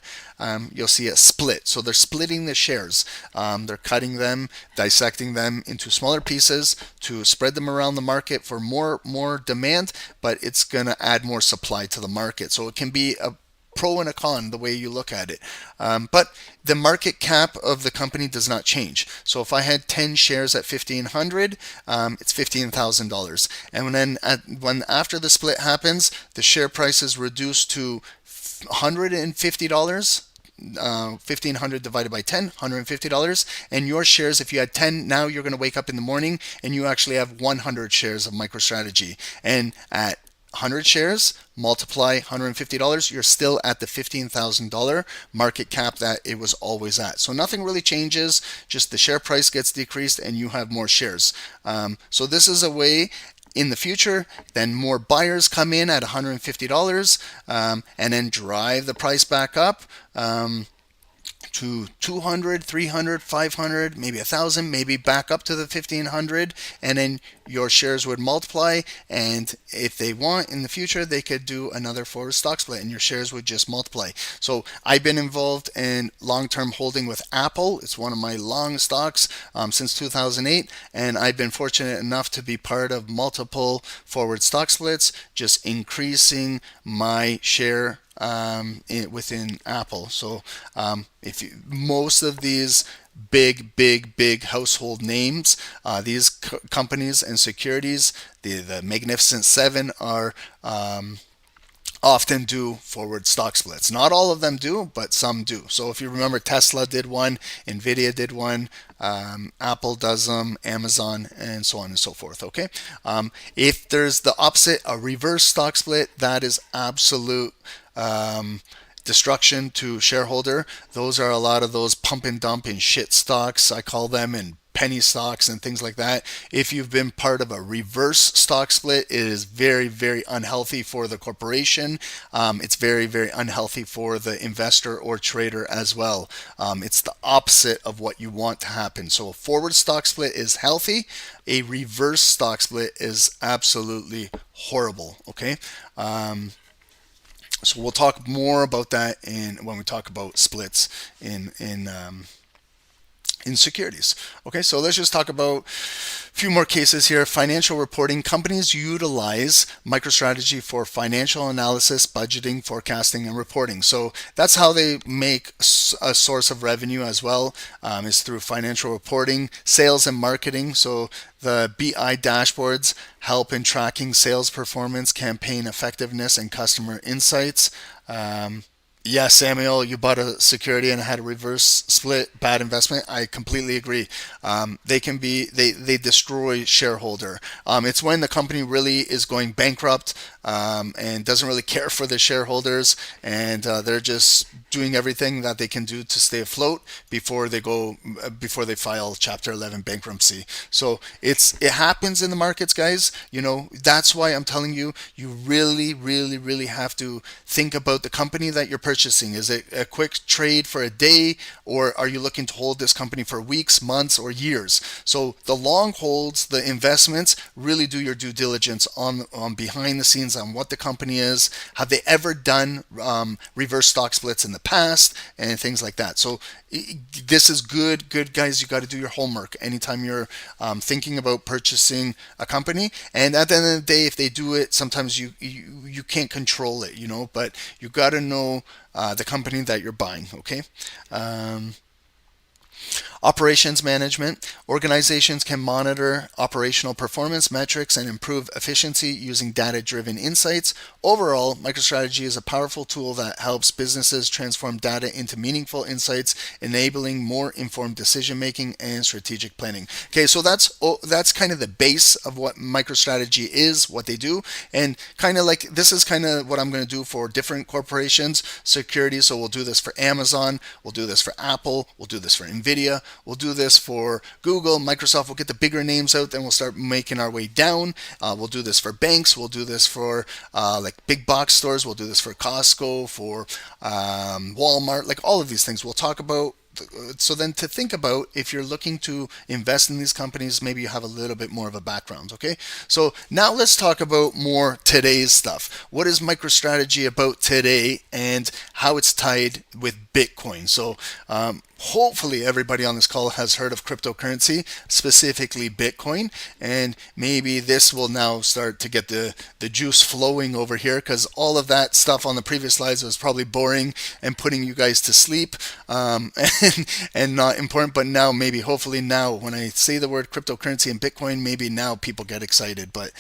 You'll see a split. So they're splitting the shares. They're cutting them, dissecting them into smaller pieces to spread them around the market for more demand, but it's going to add more supply to the market. So it can be a pro and a con the way you look at it. But the market cap of the company does not change. So if I had 10 shares at $1,500, it's $15,000. And then when after the split happens, the share price is reduced to $150. 1,500 divided by 10, $150. And your shares, if you had 10, now you're going to wake up in the morning and you actually have 100 shares of MicroStrategy. And at 100 shares, multiply $150, you're still at the $15,000 market cap that it was always at. So nothing really changes, just the share price gets decreased and you have more shares. So this is a way in the future, then more buyers come in at $150 and then drive the price back up to 200, 300, 500, maybe 1,000, maybe back up to the 1,500, and then your shares would multiply. And if they want in the future, they could do another forward stock split and your shares would just multiply. So I've been involved in long-term holding with Apple. It's one of my long stocks since 2008, and I've been fortunate enough to be part of multiple forward stock splits, just increasing my share within Apple. So most of these big household names, these companies and securities, the Magnificent Seven are often do forward stock splits. Not all of them do, but some do. So if you remember, Tesla did one, Nvidia did one, Apple does them, Amazon, and so on and so forth. Okay. If there's the opposite, a reverse stock split, that is absolute destruction to shareholder. Those are a lot of those pump and dump and shit stocks, I call them, and penny stocks and things like that. If you've been part of a reverse stock split, it is very, very unhealthy for the corporation. It's very, very unhealthy for the investor or trader as well. It's the opposite of what you want to happen. So a forward stock split is healthy. A reverse stock split is absolutely horrible. Okay. So we'll talk more about that when we talk about splits in securities. Okay, so let's just talk about a few more cases here. Financial reporting. Companies utilize MicroStrategy for financial analysis, budgeting, forecasting, and reporting. So that's how they make a source of revenue as well, is through financial reporting, sales, and marketing. So the BI dashboards help in tracking sales performance, campaign effectiveness, and customer insights. Yeah, Samuel, you bought a security and had a reverse split, bad investment. I completely agree. They destroy shareholder. It's when the company really is going bankrupt and doesn't really care for the shareholders, and they're just doing everything that they can do to stay afloat before they file Chapter 11 bankruptcy. So it happens in the markets, guys. That's why I'm telling you, you really, really, really have to think about the company that you're purchasing. Is it a quick trade for a day, or are you looking to hold this company for weeks, months, or years? So the long holds, the investments, really do your due diligence on behind the scenes on what the company is. Have they ever done reverse stock splits in the past and things like that? So this is good guys. You got to do your homework anytime you're thinking about purchasing a company. And at the end of the day, if they do it, sometimes you can't control it, but you got to know the company that you're buying. Okay. Operations management. Organizations can monitor operational performance metrics and improve efficiency using data-driven insights. Overall, MicroStrategy is a powerful tool that helps businesses transform data into meaningful insights, enabling more informed decision-making and strategic planning. Okay, so that's kind of the base of what MicroStrategy is, what they do, and kind of like this is kind of what I'm going to do for different corporations, securities. So we'll do this for Amazon, we'll do this for Apple, we'll do this for Nvidia, we'll do this for Google, Microsoft. We'll get the bigger names out, then we'll start making our way down. We'll do this for banks. We'll do this for like big box stores. We'll do this for Costco, for Walmart, like all of these things. We'll talk about. So then to think about, if you're looking to invest in these companies, maybe you have a little bit more of a background. Okay, so now let's talk about more today's stuff. What is MicroStrategy about today and how it's tied with Bitcoin? So hopefully everybody on this call has heard of cryptocurrency, specifically Bitcoin, and maybe this will now start to get the juice flowing over here, because all of that stuff on the previous slides was probably boring and putting you guys to sleep and not important. But now, maybe, hopefully now, when I say the word cryptocurrency and Bitcoin, maybe now people get excited. But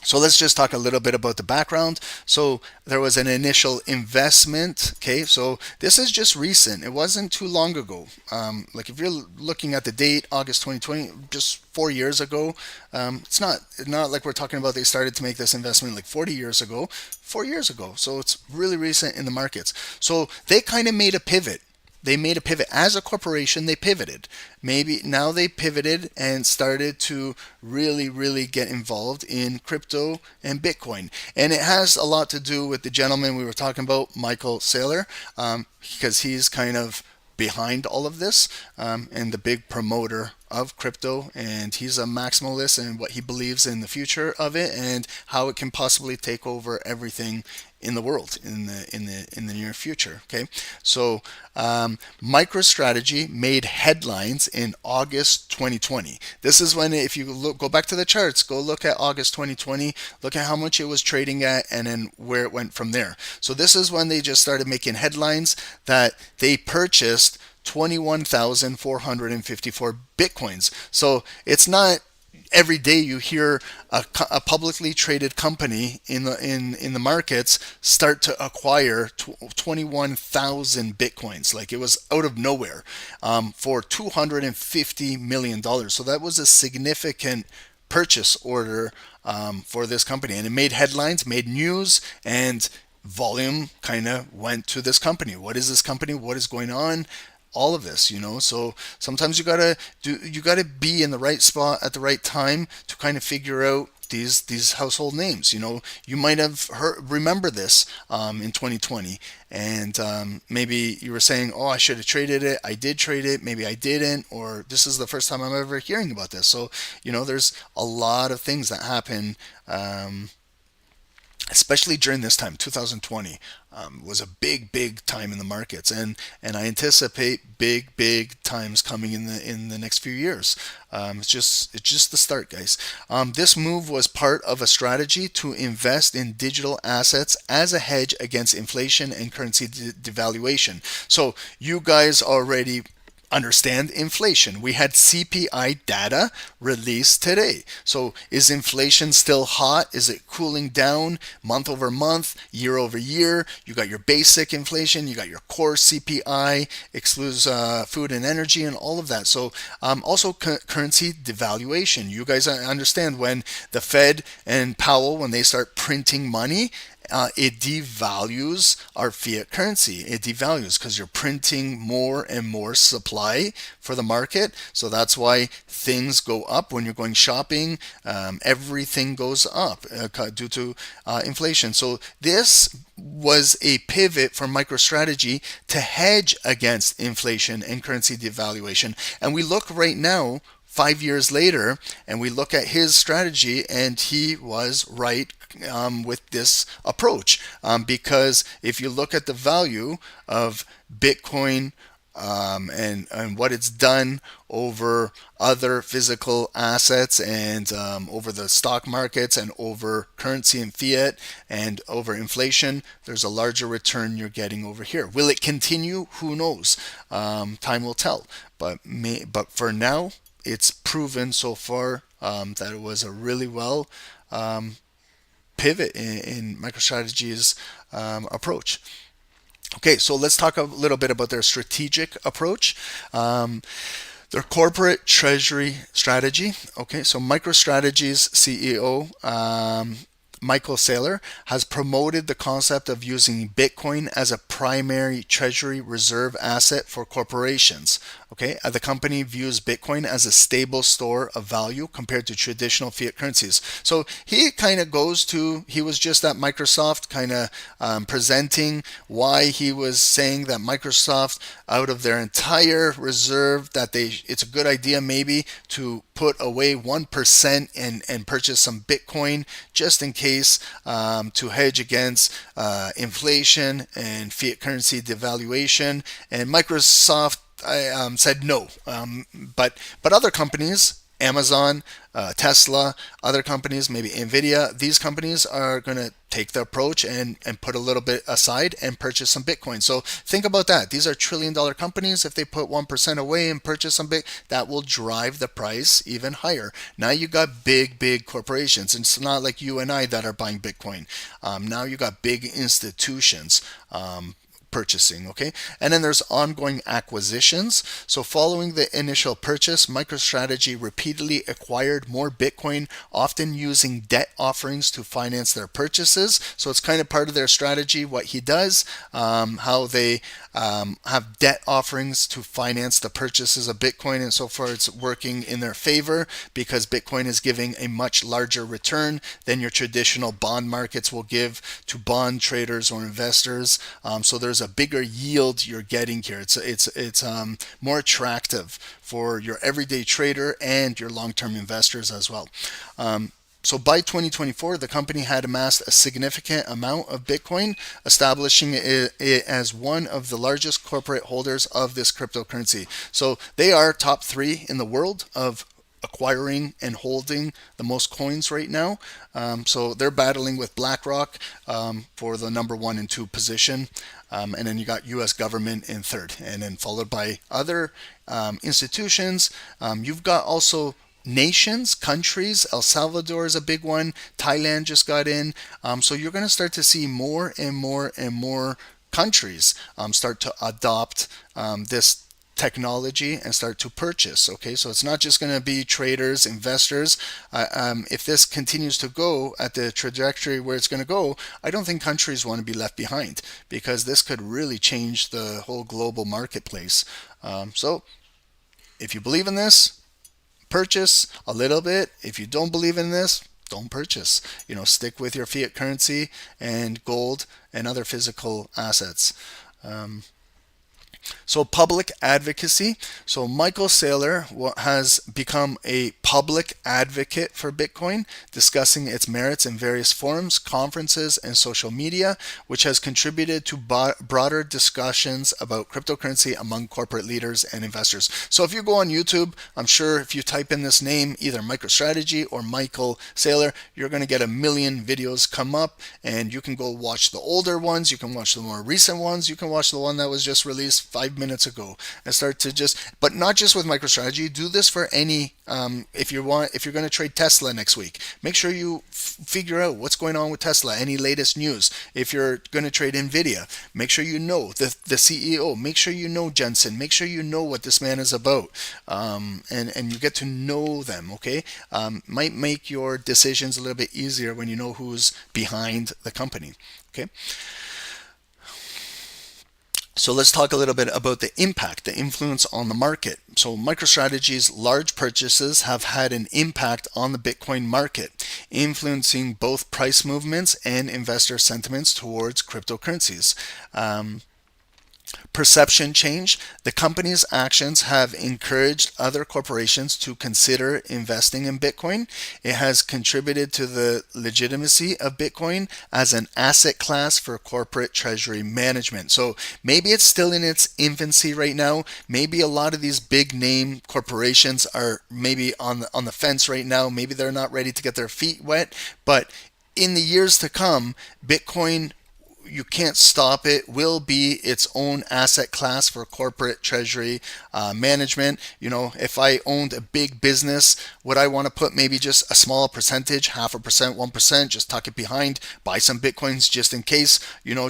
so let's just talk a little bit about the background. So there was an initial investment. Okay, so this is just recent. It wasn't too long ago. Like if you're looking at the date, August 2020, just 4 years ago. It's not like we're talking about they started to make this investment like 40 years ago. 4 years ago. So it's really recent in the markets. So they kind of made a pivot. They made a pivot as a corporation. They pivoted. Maybe now they pivoted and started to really, really get involved in crypto and Bitcoin. And it has a lot to do with the gentleman we were talking about, Michael Saylor, because he's kind of behind all of this and the big promoter of crypto, and he's a maximalist and what he believes in the future of it and how it can possibly take over everything in the world in the near future. Okay, so MicroStrategy made headlines in August 2020. This is when, if you go back to the charts, go look at August 2020, look at how much it was trading at, and then where it went from there. So this is when they just started making headlines that they purchased 21,454 Bitcoins. So it's not every day you hear a publicly traded company in the markets start to acquire 21,000 bitcoins. Like, it was out of nowhere, for $250 million. So that was a significant purchase order, for this company, and it made headlines, made news, and volume kind of went to this company. What is this company? What is going on? All of this, so sometimes you gotta be in the right spot at the right time to kind of figure out these household names. You might have remember this, in 2020, and maybe you were saying, oh, I should have traded it, I did trade it, maybe I didn't, or this is the first time I'm ever hearing about this. So there's a lot of things that happen, especially during this time. 2020 was a big time in the markets, and I anticipate big times coming in the next few years. It's just the start, guys. This move was part of a strategy to invest in digital assets as a hedge against inflation and currency devaluation. So you guys already understand inflation. We had CPI data released today. So is inflation still hot? Is it cooling down month over month, year over year? You got your basic inflation, you got your core CPI, excludes food and energy and all of that. So also currency devaluation. You guys understand when the Fed and Powell, when they start printing money, it devalues our fiat currency. It devalues because you're printing more and more supply for the market. So that's why things go up when you're going shopping. Everything goes up due to inflation. So this was a pivot for MicroStrategy to hedge against inflation and currency devaluation. And we look right now, 5 years later, and we look at his strategy, and he was right with this approach, because if you look at the value of Bitcoin, and what it's done over other physical assets, and over the stock markets, and over currency and fiat, and over inflation, there's a larger return you're getting over here. Will it continue? Who knows? Time will tell. But for now, it's proven so far that it was a really well pivot in MicroStrategy's approach. Okay, so let's talk a little bit about their strategic approach. Their corporate treasury strategy. Okay, so MicroStrategy's CEO, Michael Saylor, has promoted the concept of using Bitcoin as a primary treasury reserve asset for corporations. Okay, the company views Bitcoin as a stable store of value compared to traditional fiat currencies. So he kind of he was just at Microsoft, kind of presenting why he was saying that Microsoft, out of their entire reserve, that it's a good idea maybe to put away 1% and purchase some Bitcoin just in case, to hedge against inflation and fiat currency devaluation. And Microsoft said no, but other companies, Amazon, Tesla, other companies, maybe Nvidia, these companies are going to take the approach and put a little bit aside and purchase some Bitcoin. So think about that. These are trillion-dollar companies. If they put 1% away and purchase some Bitcoin, that will drive the price even higher. Now you got big corporations. And it's not like you and I that are buying Bitcoin. Now you got big institutions purchasing. Okay, and then there's ongoing acquisitions. So following the initial purchase, MicroStrategy repeatedly acquired more Bitcoin, often using debt offerings to finance their purchases. So it's kind of part of their strategy, what he does, how they have debt offerings to finance the purchases of Bitcoin, and so far it's working in their favor because Bitcoin is giving a much larger return than your traditional bond markets will give to bond traders or investors. So there's a bigger yield you're getting here. It's more attractive for your everyday trader and your long-term investors as well. So by 2024, the company had amassed a significant amount of Bitcoin, establishing it as one of the largest corporate holders of this cryptocurrency. So they are top 3 in the world of acquiring and holding the most coins right now. So they're battling with BlackRock for the number 1 and 2 position. And then you got US government in 3rd, and then followed by other institutions. You've got also nations, countries. El Salvador is a big one. Thailand just got in. So you're going to start to see more and more and more countries start to adopt this technology and start to purchase. Okay, so it's not just going to be traders, investors. If this continues to go at the trajectory where it's going to go, I don't think countries want to be left behind, because this could really change the whole global marketplace. So if you believe in this, purchase a little bit. If you don't believe in this, don't purchase. Stick with your fiat currency and gold and other physical assets. So public advocacy. So Michael Saylor has become a public advocate for Bitcoin, discussing its merits in various forums, conferences, and social media, which has contributed to broader discussions about cryptocurrency among corporate leaders and investors. So if you go on YouTube, I'm sure if you type in this name, either MicroStrategy or Michael Saylor, you're going to get a million videos come up, and you can go watch the older ones, you can watch the more recent ones, you can watch the one that was just released 5 minutes ago, and start to but not just with MicroStrategy. Do this for any, if you're going to trade Tesla next week, make sure you figure out what's going on with Tesla, any latest news. If you're going to trade Nvidia, make sure you know the CEO, make sure you know Jensen, make sure you know what this man is about, and you get to know them. Okay, might make your decisions a little bit easier when you know who's behind the company. Okay. So let's talk a little bit about the impact, the influence on the market. So MicroStrategy's large purchases have had an impact on the Bitcoin market, influencing both price movements and investor sentiments towards cryptocurrencies. Perception change. The company's actions have encouraged other corporations to consider investing in Bitcoin. It has contributed to the legitimacy of Bitcoin as an asset class for corporate treasury management. So maybe it's still in its infancy right now. Maybe a lot of these big name corporations are maybe on the fence right now. Maybe they're not ready to get their feet wet. But in the years to come, Bitcoin, you can't stop it, will be its own asset class for corporate treasury management. If I owned a big business, would I want to put maybe just a small percentage, 0.5%, 1%, just tuck it behind, buy some Bitcoins just in case,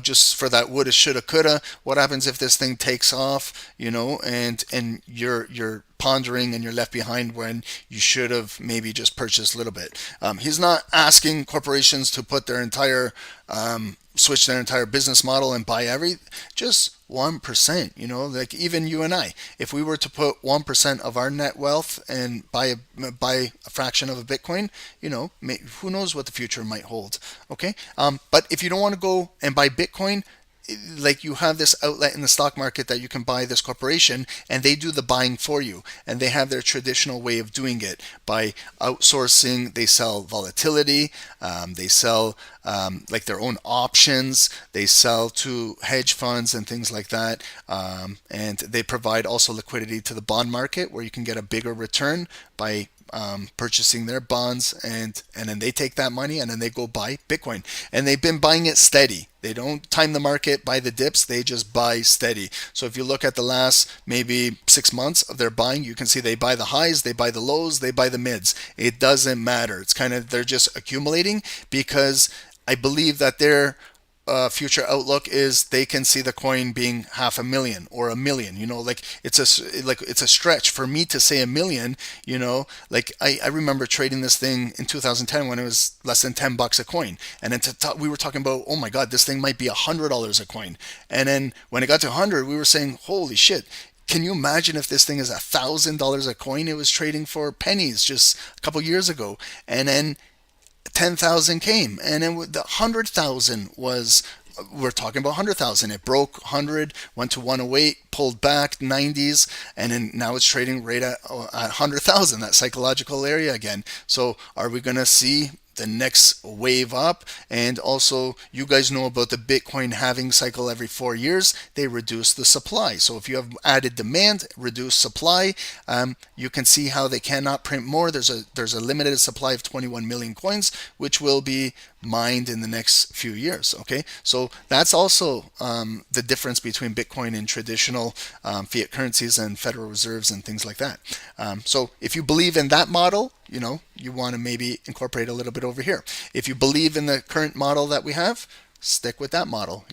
just for that woulda, shoulda, coulda? What happens if this thing takes off, and you're pondering and you're left behind when you should have maybe just purchased a little bit? He's not asking corporations to put their entire switch their entire business model and buy just 1%. Like even you and I, if we were to put 1% of our net wealth and buy a fraction of a Bitcoin, who knows what the future might hold. Okay, but if you don't want to go and buy Bitcoin, like you have this outlet in the stock market that you can buy this corporation, and they do the buying for you, and they have their traditional way of doing it by outsourcing. They sell volatility, they sell like their own options, they sell to hedge funds and things like that, and they provide also liquidity to the bond market where you can get a bigger return by purchasing their bonds, and then they take that money and then they go buy Bitcoin, and they've been buying it steady. They don't time the market by the dips, they just buy steady. So if you look at the last maybe 6 months of their buying, you can see they buy the highs, they buy the lows, they buy the mids. It doesn't matter. It's they're just accumulating, because I believe that their future outlook is they can see the coin being 500,000 or 1 million. Like it's a stretch for me to say 1 million. Like I remember trading this thing in 2010 when it was less than $10 a coin, and then we were talking about, oh my god, this thing might be $100 a coin, and then when it got to 100, we were saying, holy shit. Can you imagine if this thing is $1,000 a coin? It was trading for pennies just a couple years ago, and then 10,000 came, and then the 100,000 was, we're talking about 100,000. It broke 100, went to 108, pulled back 90s, and then now it's trading right at 100,000, that psychological area again. So are we going to see the next wave up. And also, you guys know about the Bitcoin halving cycle every 4 years. They reduce the supply. So if you have added demand, reduce supply, you can see how they cannot print more. There's a limited supply of 21 million coins, which will be mined in the next few years. Okay, so that's also the difference between Bitcoin and traditional fiat currencies and Federal Reserves and things like that. So if you believe in that model, you want to maybe incorporate a little bit over here. If you believe in the current model that we have, stick with that model.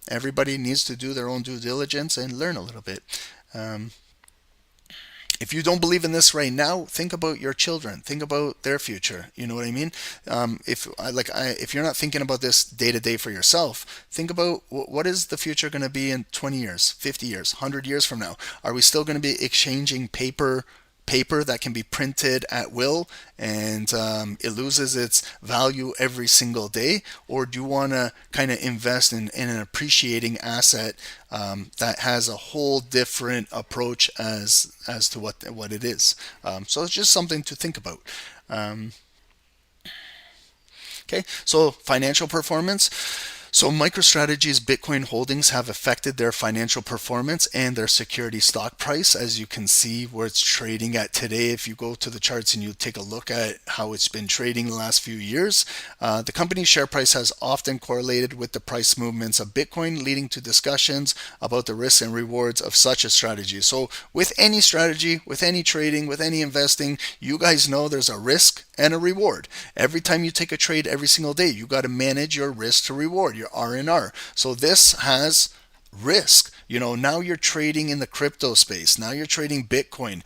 Everybody needs to do their own due diligence and learn a little bit. If you don't believe in this right now, think about your children. Think about their future. You know what I mean? If you're not thinking about this day to day for yourself, think about what is the future going to be in 20 years, 50 years, 100 years from now? Are we still going to be exchanging paper that can be printed at will and it loses its value every single day? Or do you want to kind of invest in an appreciating asset that has a whole different approach as to what it is? So it's just something to think about. Okay, so financial performance. So MicroStrategy's Bitcoin holdings have affected their financial performance and their security stock price. As you can see where it's trading at today, if you go to the charts and you take a look at how it's been trading the last few years, the company's share price has often correlated with the price movements of Bitcoin, leading to discussions about the risks and rewards of such a strategy. So with any strategy, with any trading, with any investing, you guys know there's a risk and a reward. Every time you take a trade every single day, you got to manage your risk to reward, your R&R. So this has risk. Now you're trading in the crypto space. Now you're trading Bitcoin.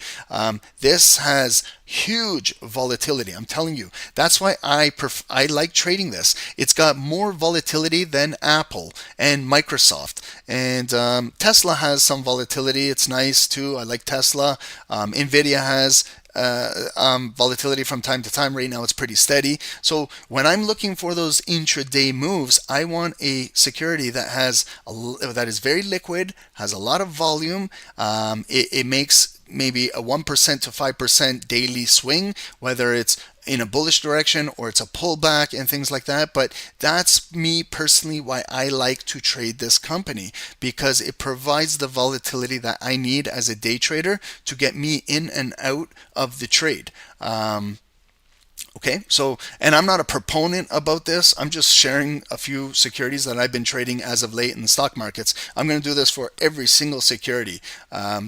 This has huge volatility. I'm telling you. That's why I like trading this. It's got more volatility than Apple and Microsoft. And Tesla has some volatility. It's nice too. I like Tesla. Nvidia has volatility from time to time. Right now it's pretty steady. So when I'm looking for those intraday moves, I want a security that is very liquid, has a lot of volume. It makes maybe a 1% to 5% daily swing, whether it's in a bullish direction or it's a pullback and things like that. But that's me personally why I like to trade this company, because it provides the volatility that I need as a day trader to get me in and out of the trade. Okay, so, and I'm not a proponent about this. I'm just sharing a few securities that I've been trading as of late in the stock markets. I'm going to do this for every single security.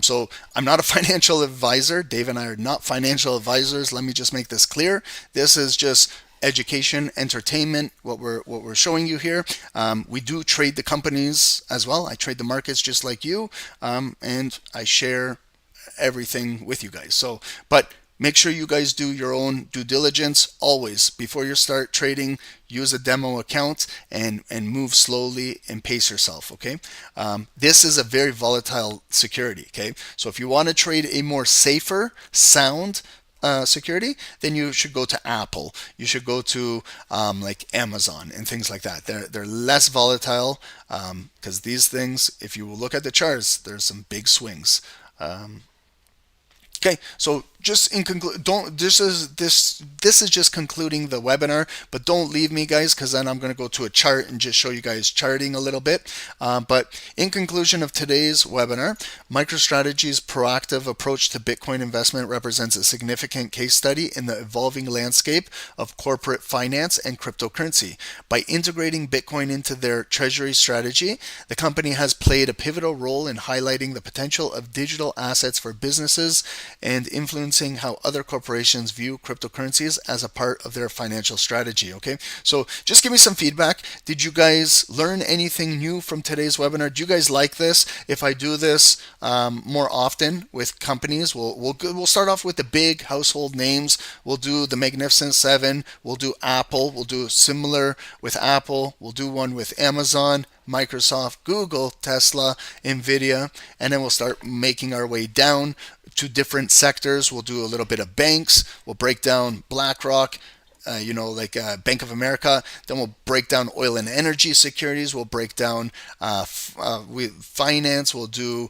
So I'm not a financial advisor. Dave and I are not financial advisors. Let me just make this clear. This is just education, entertainment, what we're showing you here. We do trade the companies as well. I trade the markets just like you, and I share everything with you guys. So, but make sure you guys do your own due diligence always. Before you start trading, use a demo account and move slowly and pace yourself, okay? This is a very volatile security, okay? So if you want to trade a more safer, sound security, then you should go to Apple. You should go to like Amazon and things like that. They're less volatile because these things, if you look at the charts, there's some big swings. Okay, so just in this is just concluding the webinar, but don't leave me, guys, because then I'm going to go to a chart and just show you guys charting a little bit. But in conclusion of today's webinar, MicroStrategy's proactive approach to Bitcoin investment represents a significant case study in the evolving landscape of corporate finance and cryptocurrency. By integrating Bitcoin into their treasury strategy, the company has played a pivotal role in highlighting the potential of digital assets for businesses and influencing how other corporations view cryptocurrencies as a part of their financial strategy. Okay, so just give me some feedback. Did you guys learn anything new from today's webinar? Do you guys like this? If I do this more often with companies, we'll start off with the big household names. We'll do the Magnificent Seven. We'll do Apple. We'll do similar with Apple. We'll do one with Amazon, Microsoft, Google, Tesla, Nvidia, and then we'll start making our way down to different sectors. We'll do a little bit of banks. We'll break down BlackRock, like Bank of America. Then we'll break down oil and energy securities. We'll break down finance. We'll do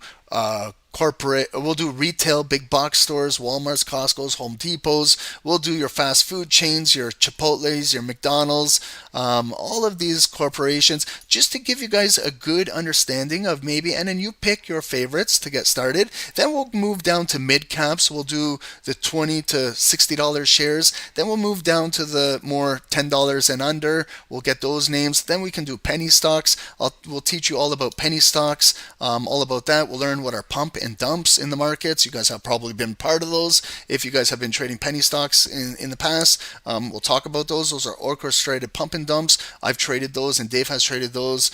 corporate, we'll do retail, big box stores, Walmart's, Costco's, Home Depot's. We'll do your fast food chains, your Chipotle's, your McDonald's, all of these corporations, just to give you guys a good understanding of maybe, and then you pick your favorites to get started. Then we'll move down to mid caps. We'll do the $20 to $60 shares. Then we'll move down to the more $10 and under. We'll get those names. Then we can do penny stocks. We'll teach you all about penny stocks, all about that. We'll learn what are pump and dumps in the markets. You guys have probably been part of those. If you guys have been trading penny stocks in the past, we'll talk about those. Those are orchestrated pump and dumps. I've traded those, and Dave has traded those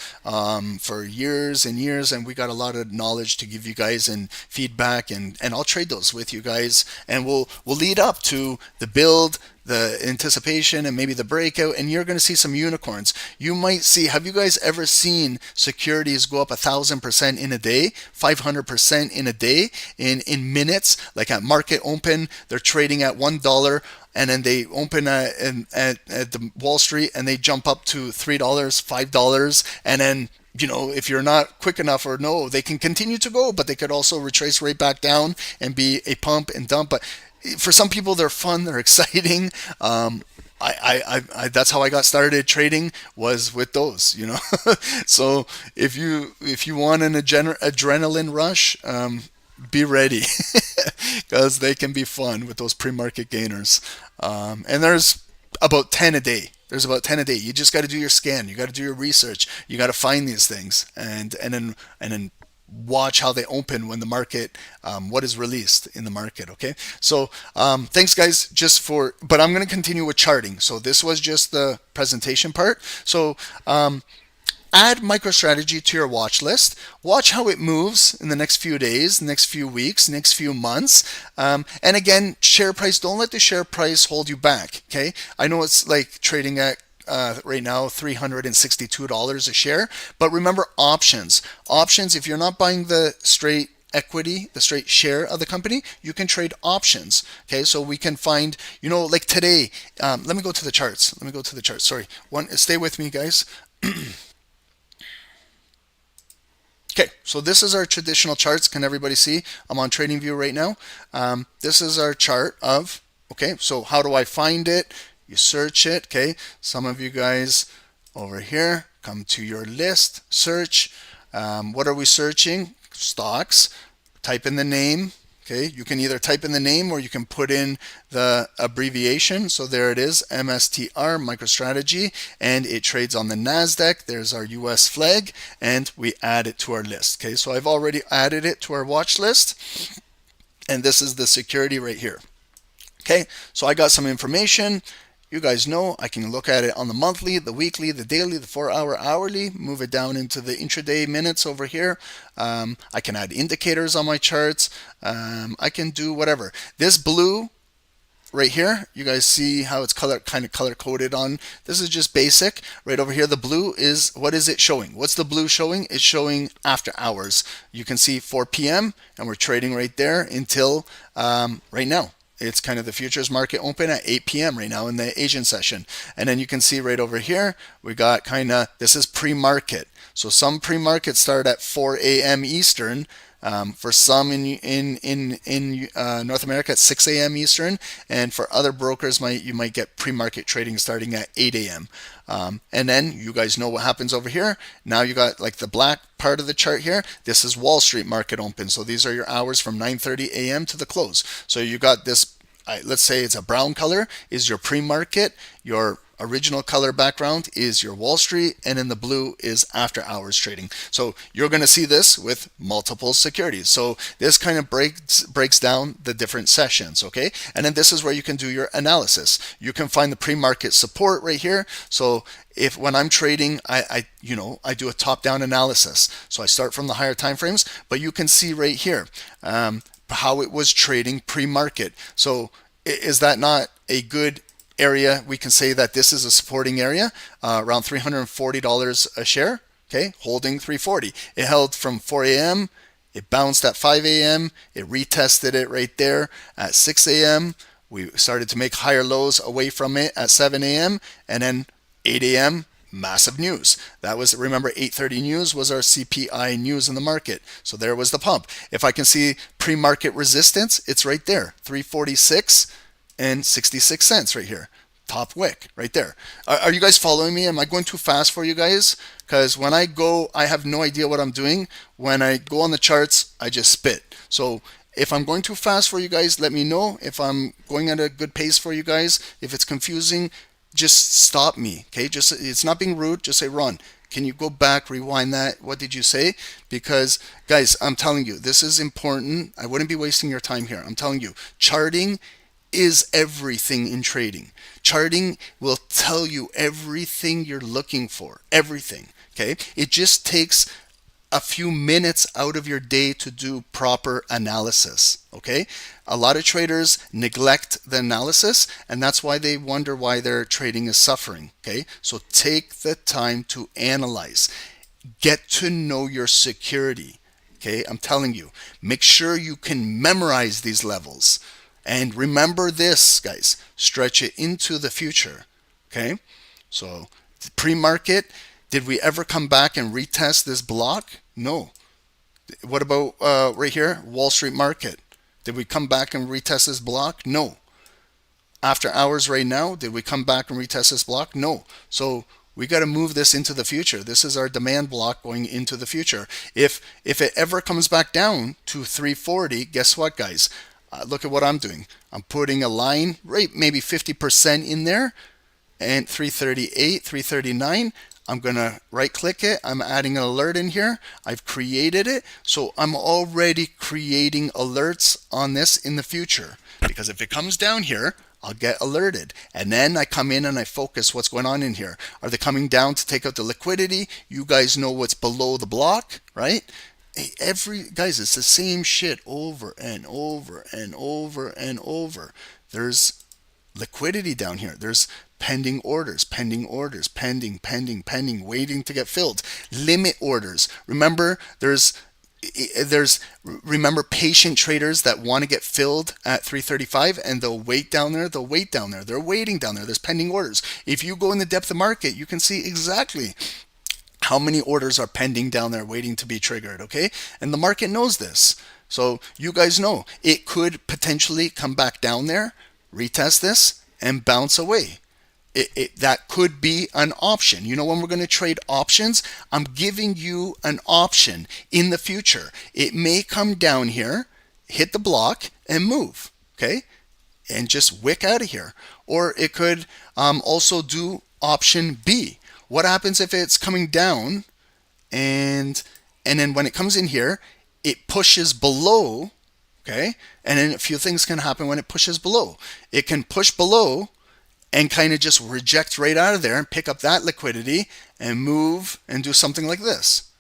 for years and years, and we got a lot of knowledge to give you guys and feedback, and I'll trade those with you guys, and we'll lead up to the build, the anticipation, and maybe the breakout, and you're going to see some unicorns. You might see, have you guys ever seen securities go up 1,000% in a day, 500% in a day, in minutes? Like at market open, they're trading at $1, and then they open at the Wall Street and they jump up to $3, $5, and then, you know, if you're not quick enough, or no, they can continue to go, but they could also retrace right back down and be a pump and dump. But for some people, they're fun, they're exciting. That's how I got started trading, was with those, you know. So if you want an adrenaline rush, be ready, because they can be fun with those pre-market gainers. And there's about 10 a day. You just got to do your scan. You got to do your research. You got to find these things, and then watch how they open when the market, what is released in the market. Okay, so thanks guys, but I'm going to continue with charting. So this was just the presentation part. So add MicroStrategy to your watch list. Watch how it moves in the next few days, next few weeks, next few months. And again, share price, don't let the share price hold you back. Okay, I know it's like trading at right now $362 a share, but remember options. If you're not buying the straight equity, the straight share of the company, you can trade options. Okay, so we can find, you know, like today, let me go to the charts. Sorry, stay with me guys. Okay, so this is our traditional charts. Can everybody see? I'm on TradingView right now. This is our chart of, okay, so how do I find it? You search it, okay? Some of you guys over here, come to your list, search. What are we searching? Stocks. Type in the name. Okay, you can either type in the name or you can put in the abbreviation. So there it is, MSTR, MicroStrategy, and it trades on the NASDAQ. There's our US flag, and we add it to our list. Okay, so I've already added it to our watch list, and this is the security right here. Okay, so I got some information. You guys know I can look at it on the monthly, the weekly, the daily, the 4-hour, hourly, move it down into the intraday minutes over here. I can add indicators on my charts. I can do whatever. This blue right here, you guys see how it's kind of color coded on. This is just basic. Right over here, the blue is, what is it showing? What's the blue showing? It's showing after hours. You can see 4 p.m. and we're trading right there until right now. It's kind of the futures market open at 8 p.m. right now in the Asian session. And then you can see right over here, we got kind of, this is pre-market. So some pre-markets start at 4 a.m. Eastern. For some in North America at 6 a.m. Eastern, and for other brokers, you might get pre-market trading starting at 8 a.m. And then you guys know what happens over here. Now you got like the black part of the chart here. This is Wall Street market open. So these are your hours from 9:30 a.m. to the close. So you got this, let's say it's a brown color, is your pre-market. Your original color background is your Wall Street, and then the blue is after hours trading. So you're going to see this with multiple securities. So this kind of breaks down the different sessions, okay? And then this is where you can do your analysis. You can find the pre-market support right here. So when I'm trading, I do a top-down analysis. So I start from the higher time frames, but you can see right here how it was trading pre-market. So is that not a good area? We can say that this is a supporting area, around $340 a share, okay, holding 340. It held from 4 a.m., it bounced at 5 a.m., it retested it right there at 6 a.m., we started to make higher lows away from it at 7 a.m., and then 8 a.m., massive news. That was, remember, 8:30 news was our CPI news in the market. So there was the pump. If I can see pre-market resistance, it's right there, 346 and 66 cents right here. Top wick right there. Are you guys following me? Am I going too fast for you guys? Because when I go, I have no idea what I'm doing. When I go on the charts, I just spit. So if I'm going too fast for you guys, let me know. If I'm going at a good pace for you guys, if it's confusing, just stop me. Okay, just, it's not being rude. Just say, Ron, can you go back, rewind that? What did you say? Because guys, I'm telling you, this is important. I wouldn't be wasting your time here. I'm telling you, charting is everything in trading. Charting will tell you everything you're looking for, everything. Okay, it just takes a few minutes out of your day to do proper analysis. Okay, a lot of traders neglect the analysis, and that's why they wonder why their trading is suffering. Okay, so take the time to analyze, get to know your security. Okay, I'm telling you, make sure you can memorize these levels. And remember this, guys, stretch it into the future. Okay, so pre-market, did we ever come back and retest this block? No. What about right here, Wall Street market? Did we come back and retest this block? No. After hours right now, did we come back and retest this block? No. So we got to move this into the future. This is our demand block going into the future. If it ever comes back down to 340, guess what, guys? Look at what I'm doing. I'm putting a line, right, maybe 50% in there, and 338, 339. I'm going to right click it. I'm adding an alert in here. I've created it. So I'm already creating alerts on this in the future. Because if it comes down here, I'll get alerted. And then I come in and I focus what's going on in here. Are they coming down to take out the liquidity? You guys know what's below the block, right? Guys, it's the same shit over and over and over and over. There's liquidity down here. There's pending orders, pending, waiting to get filled. Limit orders. Remember, remember patient traders that want to get filled at 335 and they'll wait down there. They're waiting down there. There's pending orders. If you go in the depth of market, you can see exactly how many orders are pending down there waiting to be triggered, okay? And the market knows this. So you guys know it could potentially come back down there, retest this, and bounce away. That could be an option. You know, when we're going to trade options, I'm giving you an option in the future. It may come down here, hit the block, and move, okay? And just wick out of here. Or it could also do option B. What happens if it's coming down and then when it comes in here, it pushes below, okay? And then a few things can happen when it pushes below. It can push below and kind of just reject right out of there and pick up that liquidity and move and do something like this,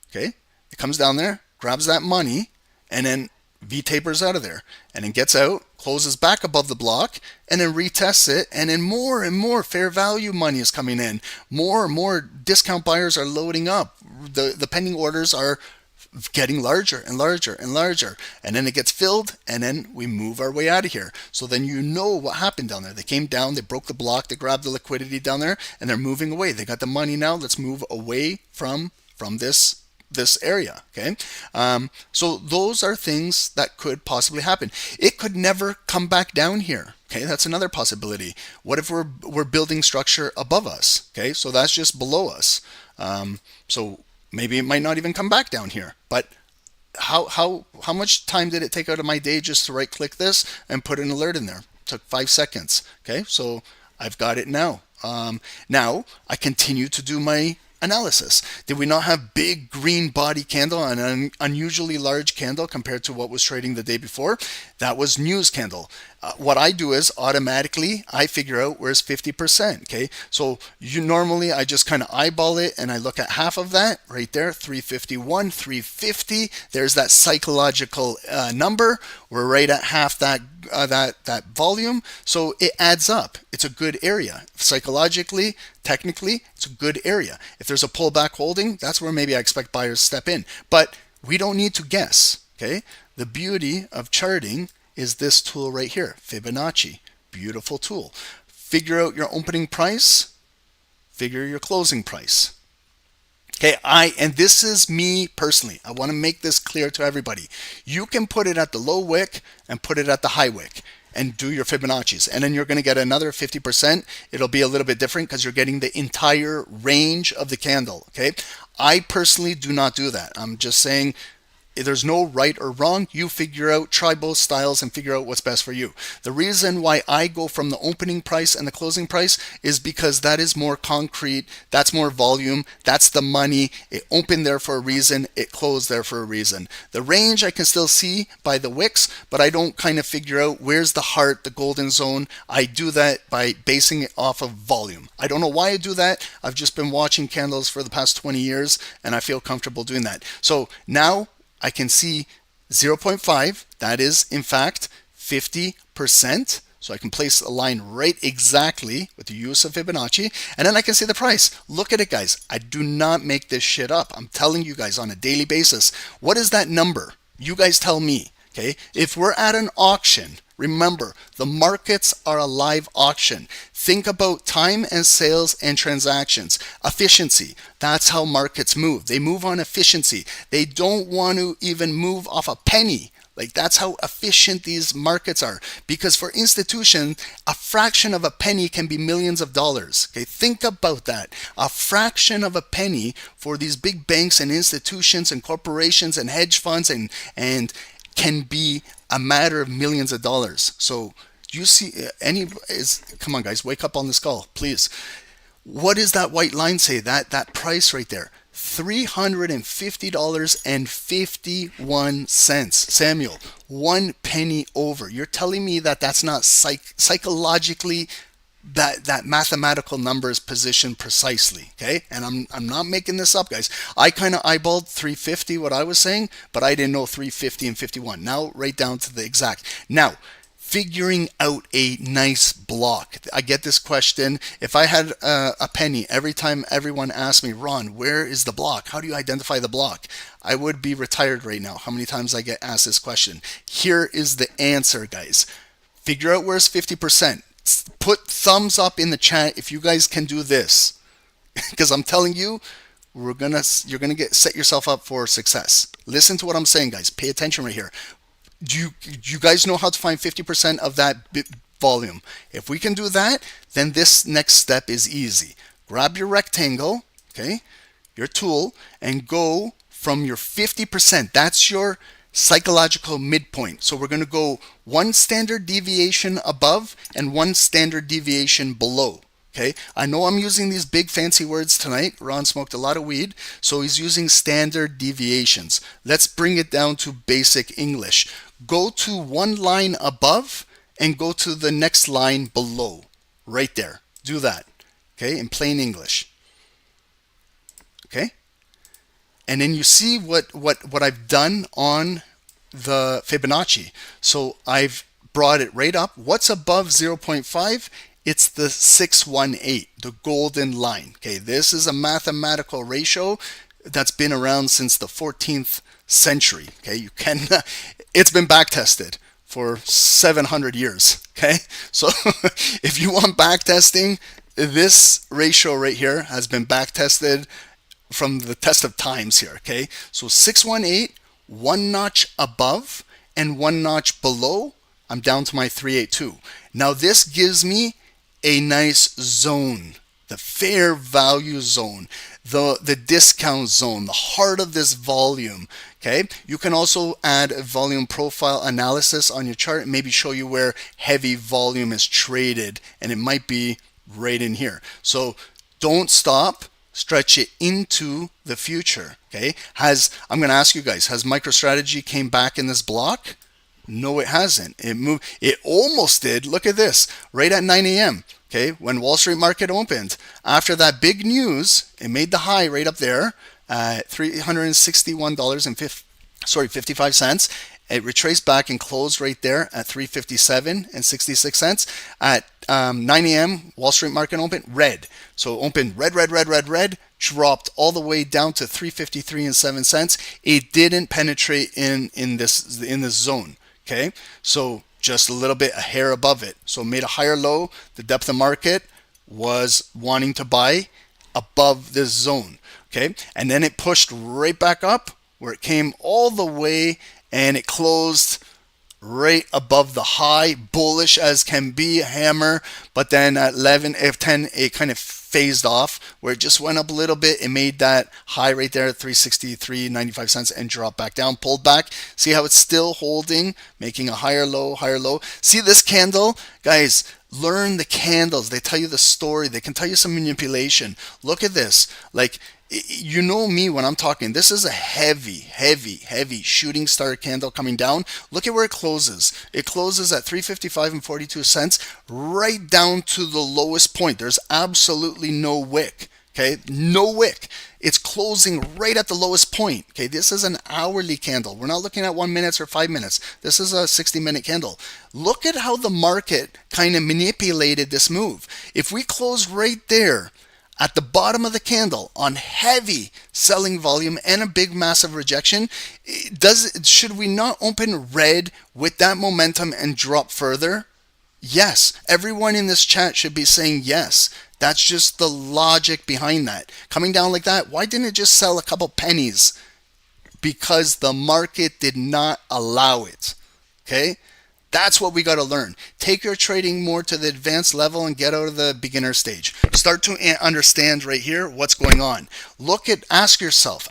okay? It comes down there, grabs that money, and then V-tapers out of there, and then gets out, closes back above the block, and then retests it, and then more and more fair value money is coming in. More and more discount buyers are loading up. The pending orders are getting larger and larger and larger, and then it gets filled, and then we move our way out of here. So then you know what happened down there. They came down, they broke the block, they grabbed the liquidity down there, and they're moving away. They got the money now. Let's move away from this area, okay? So those are things that could possibly happen. It could never come back down here, okay? That's another possibility. What if we're building structure above us, okay? So that's just below us. So maybe it might not even come back down here. But how much time did it take out of my day just to right click this and put an alert in there? It took 5 seconds, okay? So I've got it now. Now I continue to do my analysis. Did we not have big green body candle and an unusually large candle compared to what was trading the day before? That was news candle. What I do is automatically I figure out where's 50%, okay? So normally I just kind of eyeball it and I look at half of that right there, 351, 350. There's that psychological number. We're right at half that volume, so it adds up. It's a good area. Psychologically, technically, it's a good area. If there's a pullback holding, that's where maybe I expect buyers to step in. But we don't need to guess, okay? The beauty of charting is this tool right here, Fibonacci. Beautiful tool. Figure out your opening price, figure your closing price. Okay, and this is me personally. I want to make this clear to everybody. You can put it at the low wick and put it at the high wick and do your Fibonacci's, and then you're going to get another 50%. It'll be a little bit different because you're getting the entire range of the candle. Okay, I personally do not do that. I'm just saying there's no right or wrong. You figure out, try both styles and figure out what's best for you. The reason why I go from the opening price and the closing price is because that is more concrete, that's more volume, that's the money. It opened there for a reason, it closed there for a reason. The range I can still see by the wicks, but I don't kind of figure out where's the heart, the golden zone. I do that by basing it off of volume. I don't know why I do that. I've just been watching candles for the past 20 years and I feel comfortable doing that. So now I can see 0.5, that is in fact 50%. So I can place a line right exactly with the use of Fibonacci, and then I can see the price. Look at it, guys. I do not make this shit up. I'm telling you guys on a daily basis. What is that number? You guys tell me. Okay, if we're at an auction, remember, the markets are a live auction. Think about time and sales and transactions. Efficiency, that's how markets move. They move on efficiency. They don't want to even move off a penny. Like, that's how efficient these markets are. Because for institutions, a fraction of a penny can be millions of dollars. Okay, think about that. A fraction of a penny for these big banks and institutions and corporations and hedge funds and can be a matter of millions of dollars. So do you see come on guys, wake up on this call, please. What does that white line say? That price right there, $350.51. Samuel, 1 penny over. You're telling me that that's not psychologically that mathematical number is positioned precisely, okay? And I'm not making this up, guys. I kind of eyeballed 350, what I was saying, but I didn't know 350 and 51. Now, right down to the exact. Now, figuring out a nice block. I get this question. If I had a penny, every time everyone asks me, Ron, where is the block? How do you identify the block? I would be retired right now. How many times I get asked this question? Here is the answer, guys. Figure out where's 50%. Put thumbs up in the chat if you guys can do this, because I'm telling you, you're gonna set yourself up for success. Listen to what I'm saying, guys. Pay attention right here. Do you guys know how to find 50% of that volume? If we can do that, then this next step is easy. Grab your rectangle, okay, your tool, and go from your 50%. That's your psychological midpoint. So we're going to go 1 standard deviation above and 1 standard deviation below. Okay, I know I'm using these big fancy words tonight. Ron smoked a lot of weed, so he's using standard deviations. Let's bring it down to basic English. Go to 1 line above and go to the next line below. Right there. Do that. Okay, in plain English. Okay? And then you see what I've done on the Fibonacci. So I've brought it right up. What's above 0.5? It's the 618, the golden line. Okay, this is a mathematical ratio that's been around since the 14th century. Okay, it's been back tested for 700 years. Okay, so if you want back testing, this ratio right here has been back tested from the test of times here. Okay, so 618, 1 notch above and 1 notch below, I'm down to my 382. Now this gives me a nice zone, the fair value zone, the discount zone, the heart of this volume. Okay, you can also add a volume profile analysis on your chart and maybe show you where heavy volume is traded, and it might be right in here. So don't stop, stretch it into the future. Okay, I'm going to ask you guys, has MicroStrategy came back in this block? No, it hasn't. It moved. It almost did. Look at this. Right at 9 a.m. Okay, when Wall Street market opened, after that big news, it made the high right up there at $361.55. It retraced back and closed right there at $357.66. At 9 a.m., Wall Street market opened red. So opened red, dropped all the way down to $353.07. It didn't penetrate in this zone. Okay, so just a little bit, a hair above it. So made a higher low. The depth of market was wanting to buy above this zone. Okay, and then it pushed right back up where it came all the way, and it closed right above the high, bullish as can be, a hammer. But then at 11 if 10 it kind of phased off where it just went up a little bit. It made that high right there at 363.95 and dropped back down, pulled back. See how it's still holding, making a higher low, higher low. See this candle, guys? Learn the candles. They tell you the story. They can tell you some manipulation. Look at this. Like, you know me when I'm talking. This is a heavy, heavy, heavy shooting star candle coming down. Look at where it closes. It closes at 355.42, right down to the lowest point. There's absolutely no wick. Okay, no wick. It's closing right at the lowest point. Okay, this is an hourly candle. We're not looking at 1 minute or 5 minutes. This is a 60-minute candle. Look at how the market kind of manipulated this move. If we close right there at the bottom of the candle on heavy selling volume and a big massive rejection, should we not open red with that momentum and drop further? Yes. Everyone in this chat should be saying yes. That's just the logic behind that. Coming down like that, why didn't it just sell a couple pennies? Because the market did not allow it. Okay? That's what we got to learn. Take your trading more to the advanced level and get out of the beginner stage. Start to understand right here what's going on. Ask yourself,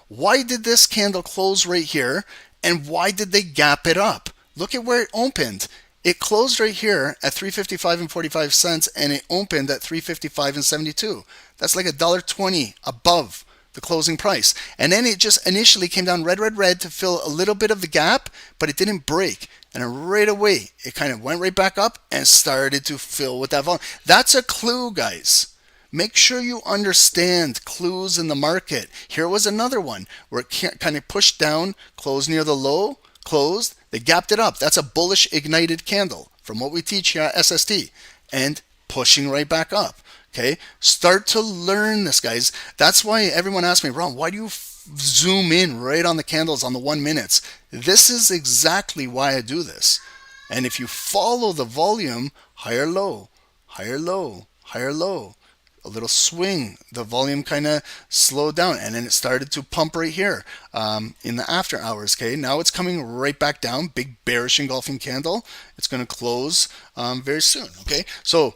why did this candle close right here, and why did they gap it up? Look at where it opened. It closed right here at 355.45 and it opened at 355.72. That's like $1.20 above the closing price. And then it just initially came down red to fill a little bit of the gap, but it didn't break. And then right away, it kind of went right back up and started to fill with that volume. That's a clue, guys. Make sure you understand clues in the market. Here was another one where it kind of pushed down, closed near the low, closed, they gapped it up. That's a bullish ignited candle from what we teach here at SST, and pushing right back up. Okay, start to learn this, guys. That's why everyone asks me, Ron, why do you zoom in right on the candles on the 1 minutes? This is exactly why I do this. And if you follow the volume, higher low, higher low, higher low, a little swing, the volume kind of slowed down, and then it started to pump right here in the after hours. Okay, now it's coming right back down, big bearish engulfing candle. It's going to close very soon. Okay, so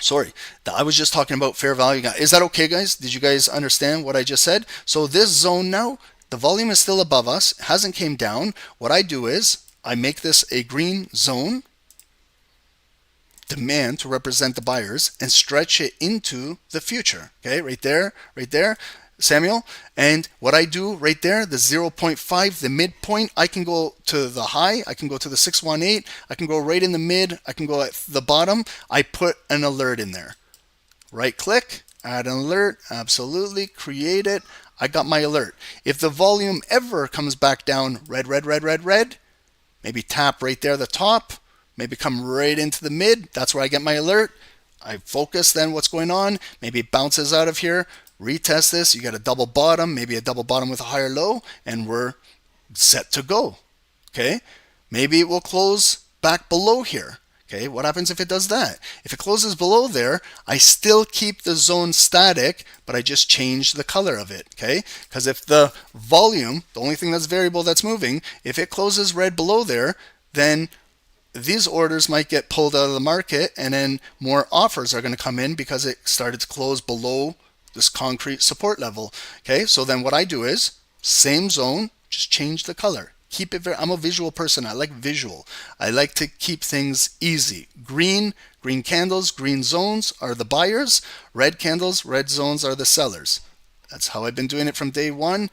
sorry, I was just talking about fair value. Is that okay, guys? Did you guys understand what I just said? So this zone now, the volume is still above us, hasn't came down. What I do is I make this a green zone, demand to represent the buyers, and stretch it into the future. Okay, right there, Samuel. And what I do right there, the 0.5, the midpoint, I can go to the high, I can go to the 618, I can go right in the mid, I can go at the bottom. I put an alert in there. Right click, add an alert, absolutely, create it. I got my alert. If the volume ever comes back down red, maybe tap right there at the top, maybe come right into the mid. That's where I get my alert. I focus then what's going on. Maybe it bounces out of here. Retest this. You got a double bottom, maybe a double bottom with a higher low, and we're set to go. Okay. Maybe it will close back below here. Okay. What happens if it does that? If it closes below there, I still keep the zone static, but I just change the color of it. Okay. Because if the volume, the only thing that's variable that's moving, if it closes red below there, then these orders might get pulled out of the market, and then more offers are going to come in because it started to close below this concrete support level. Okay, so then what I do is same zone, just change the color. Keep it I'm a visual person. I like visual. I like to keep things easy. Green candles, green zones are the buyers. Red candles, red zones are the sellers. That's how I've been doing it from day one.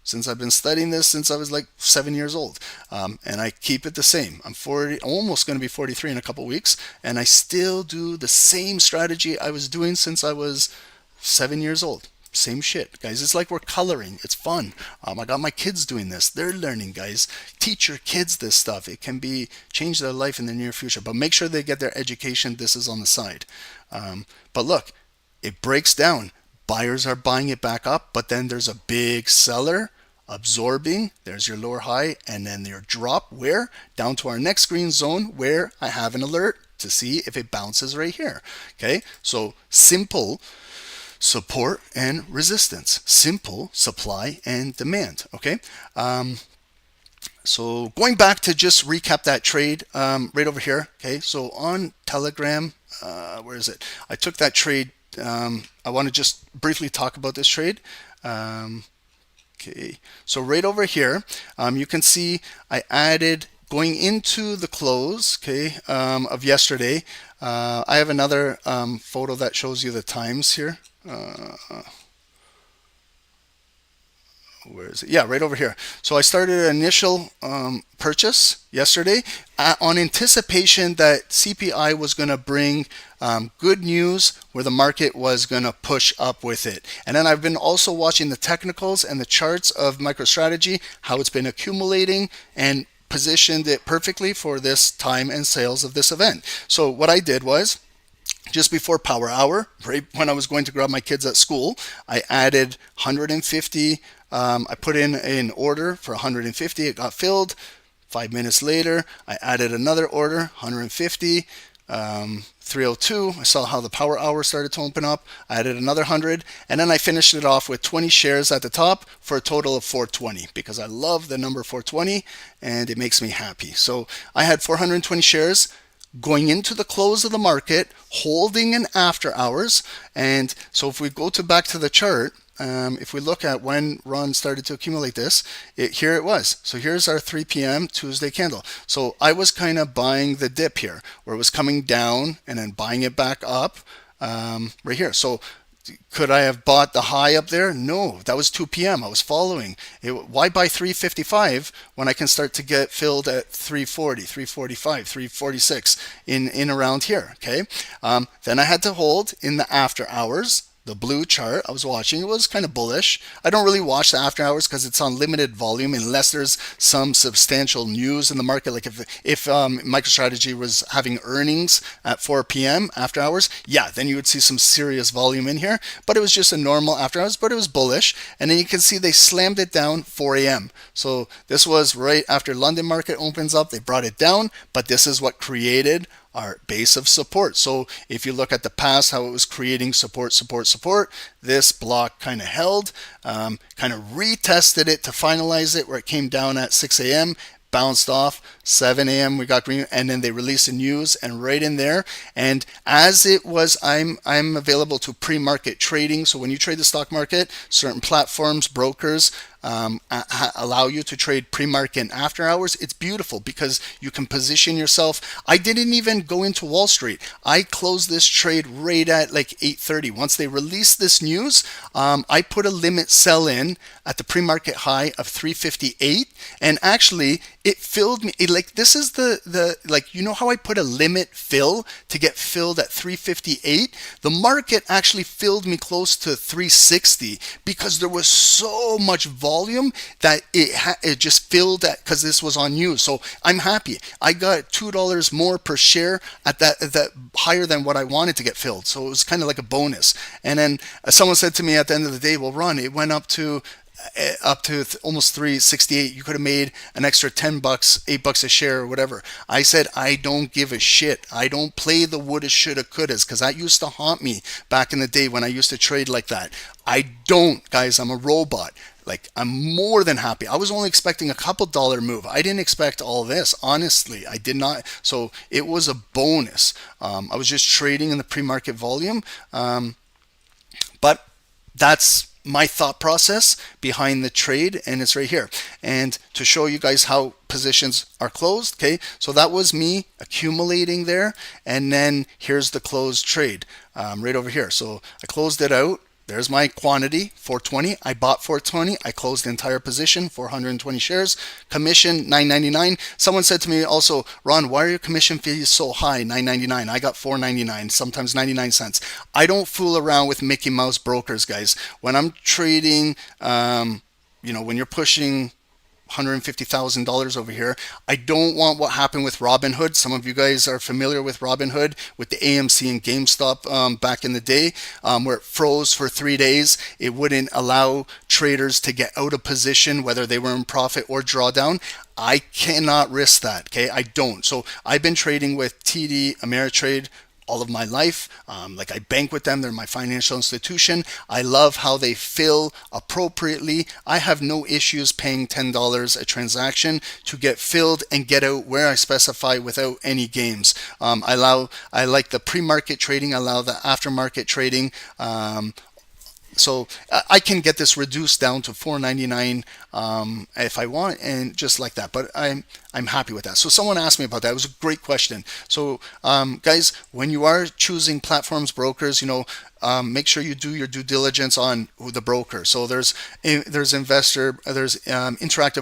Since I've been studying this since I was like 7 years old, and I keep it the same. I'm almost going to be 43 in a couple weeks, and I still do the same strategy I was doing since I was 7 years old. Same shit, guys. It's like we're coloring. It's fun. I got my kids doing this. They're learning, guys. Teach your kids this stuff. It can change their life in the near future, but make sure they get their education. This is on the side. But look, it breaks down. Buyers are buying it back up, but then there's a big seller absorbing. There's your lower high, and then your drop where? Down to our next green zone where I have an alert. to see if it bounces right here. Okay, so simple support and resistance, simple supply and demand. Okay, so going back to just recap that trade right over here. Okay, so on Telegram, where is it? I took that trade. I want to just briefly talk about this trade. Okay, so right over here, you can see I added going into the close, okay, of yesterday. I have another photo that shows you the times here. Where is it? Yeah, right over here. So I started an initial purchase yesterday on anticipation that CPI was going to bring good news where the market was going to push up with it. And then I've been also watching the technicals and the charts of MicroStrategy, how it's been accumulating, and positioned it perfectly for this time and sales of this event. So what I did was, just before power hour, right when I was going to grab my kids at school, I added 150. I put in an order for 150. It got filled. 5 minutes later, I added another order, 150. 302. I saw how the power hour started to open up. I added another 100, and then I finished it off with 20 shares at the top for a total of 420 because I love the number 420 and it makes me happy. So I had 420 shares going into the close of the market, holding in after hours. And so if we go back to the chart, if we look at when Ron started to accumulate this, here it was. So here's our 3 p.m. Tuesday candle. So I was kind of buying the dip here where it was coming down and then buying it back up right here. So could I have bought the high up there? No, that was 2 p.m. I was following. Why buy 355 when I can start to get filled at 340, 345, 346 in around here, okay? Then I had to hold in the after hours. The blue chart I was watching, it was kind of bullish. I don't really watch the after hours because it's on limited volume unless there's some substantial news in the market. Like if MicroStrategy was having earnings at 4 p.m. after hours, yeah, then you would see some serious volume in here. But it was just a normal after hours, but it was bullish. And then you can see they slammed it down 4 a.m. So this was right after London market opens up. They brought it down, but this is what created our base of support. So if you look at the past, how it was creating support, this block kind of held, kind of retested it to finalize it where it came down at 6 a.m., bounced off. 7 a.m. we got green, and then they released the news, and right in there. And as it was, I'm available to pre-market trading. So when you trade the stock market, certain platforms, brokers allow you to trade pre-market and after hours. It's beautiful because you can position yourself. I didn't even go into Wall Street. I closed this trade right at like 8:30. Once they released this news, I put a limit sell in at the pre-market high of 358, and actually it filled me. Like this is the like, you know how I put a limit fill to get filled at 358? The market actually filled me close to 360 because there was so much volume that it just filled that because this was on news. So I'm happy. I got $2 more per share at that higher than what I wanted to get filled. So it was kind of like a bonus. And then someone said to me at the end of the day, well, Ron, it went up to almost 368. You could have made an extra $10, $8 a share or whatever. I said, I don't give a shit. I don't play the woulda, shoulda, couldas because that used to haunt me back in the day when I used to trade like that. I don't, guys. I'm a robot. Like, I'm more than happy. I was only expecting a couple dollar move. I didn't expect all this. Honestly, I did not. So it was a bonus. I was just trading in the pre-market volume. But that's my thought process behind the trade, and it's right here. And to show you guys how positions are closed, okay, so that was me accumulating there, and then here's the closed trade right over here. So I closed it out. There's my quantity, 420. I bought 420. I closed the entire position, 420 shares. Commission, $9.99. Someone said to me also, Ron, why are your commission fees so high, $9.99? I got $4.99, sometimes 99 cents. I don't fool around with Mickey Mouse brokers, guys. When I'm trading, when you're pushing $150,000 over here. I don't want what happened with Robinhood. Some of you guys are familiar with Robinhood, with the AMC and GameStop back in the day, where it froze for 3 days. It wouldn't allow traders to get out of position, whether they were in profit or drawdown. I cannot risk that, okay? I don't. So I've been trading with TD Ameritrade all of my life. Like I bank with them. They're my financial institution. I love how they fill appropriately. I have no issues paying $10 a transaction to get filled and get out where I specify without any games. I like the pre-market trading. I allow the aftermarket trading. So I can get this reduced down to $4.99 if I want, and just like that. But I'm happy with that. So someone asked me about that. It was a great question. So guys, when you are choosing platforms, brokers, make sure you do your due diligence on the broker. So there's Interactive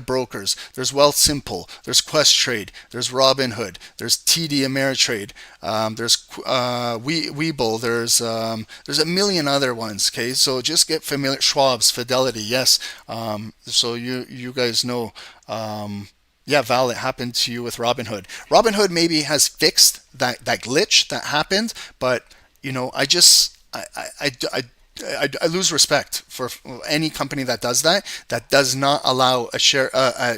Brokers, there's Wealthsimple, there's Questrade, there's Robinhood, there's TD Ameritrade, there's Webull, there's a million other ones. Okay, so just get familiar. Schwab's, Fidelity, yes. So you guys know. Yeah, Val, it happened to you with Robinhood. Robinhood maybe has fixed that glitch that happened, but I lose respect for any company that does that does not allow a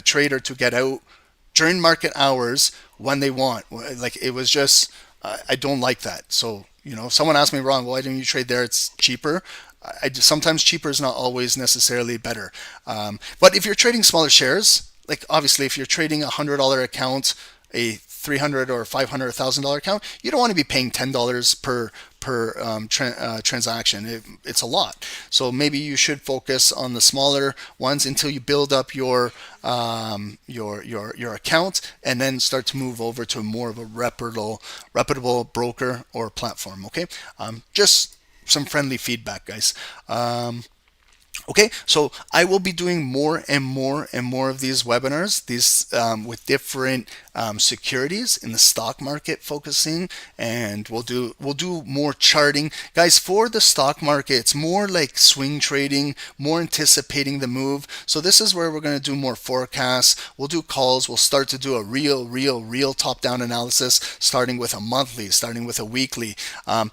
trader to get out during market hours when they want. Like, it was just, I don't like that. So, if someone asked me, Ron, why didn't you trade there? It's cheaper. Sometimes cheaper is not always necessarily better. But if you're trading smaller shares, like obviously if you're trading $100 account, a $300 or $500, $1,000 account, you don't want to be paying $10 per transaction. It's a lot. So maybe you should focus on the smaller ones until you build up your account, and then start to move over to more of a reputable broker or platform. Okay, just some friendly feedback, guys. Okay, so I will be doing more and more of these webinars, with different securities in the stock market focusing, and we'll do more charting, guys. For the stock market, it's more like swing trading, more anticipating the move. So this is where we're going to do more forecasts. We'll do calls. We'll start to do a real top-down analysis, starting with a monthly, starting with a weekly.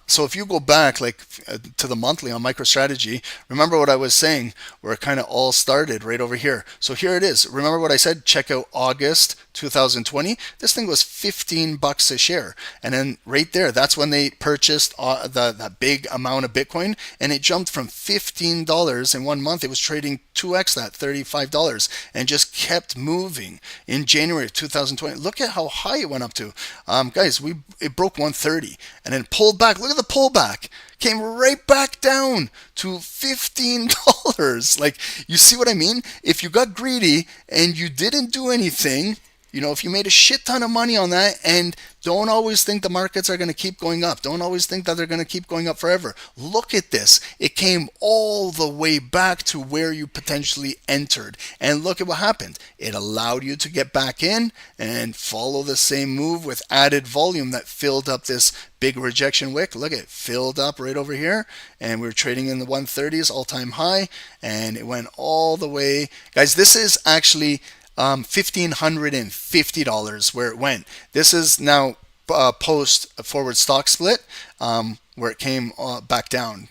So if you go back to the monthly on MicroStrategy, remember what I was saying, where it kind of all started right over here. So here it is. Remember what I said? Check out August 2020. This thing was $15 a share, and then right there, that's when they purchased that big amount of Bitcoin, and it jumped from $15 in 1 month. It was trading 2x that, $35, and just kept moving. In January of 2020, look at how high it went up to. Guys, it broke 130 and then pulled back. Look at the pullback. Came right back down to $15. Like, you see what I mean? If you got greedy and you didn't do anything, if you made a shit ton of money on that, and don't always think the markets are going to keep going up. Don't always think that they're going to keep going up forever. Look at this. It came all the way back to where you potentially entered. And look at what happened. It allowed you to get back in and follow the same move with added volume that filled up this big rejection wick. Look at it, filled up right over here. And we were trading in the 130s, all-time high. And it went all the way. Guys, this is actually $1,550 where it went. This is now post forward stock split, where it came back down.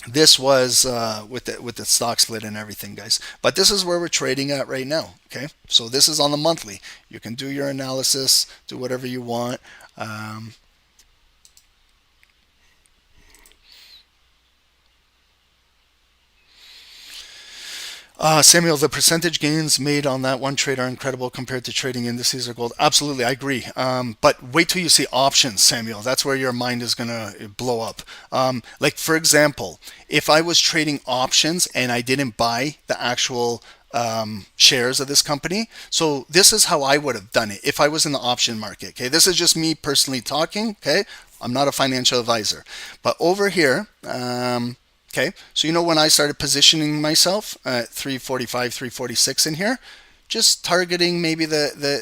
This was with the stock split and everything, guys. But this is where we're trading at right now. Okay, so this is on the monthly. You can do your analysis, do whatever you want. Samuel, the percentage gains made on that one trade are incredible compared to trading indices or gold. Absolutely, I agree. But wait till you see options, Samuel. That's where your mind is going to blow up. Like, for example, if I was trading options and I didn't buy the actual shares of this company. So this is how I would have done it if I was in the option market. Okay, this is just me personally talking. Okay, I'm not a financial advisor. But over here, okay, so when I started positioning myself at 345, 346 in here, just targeting maybe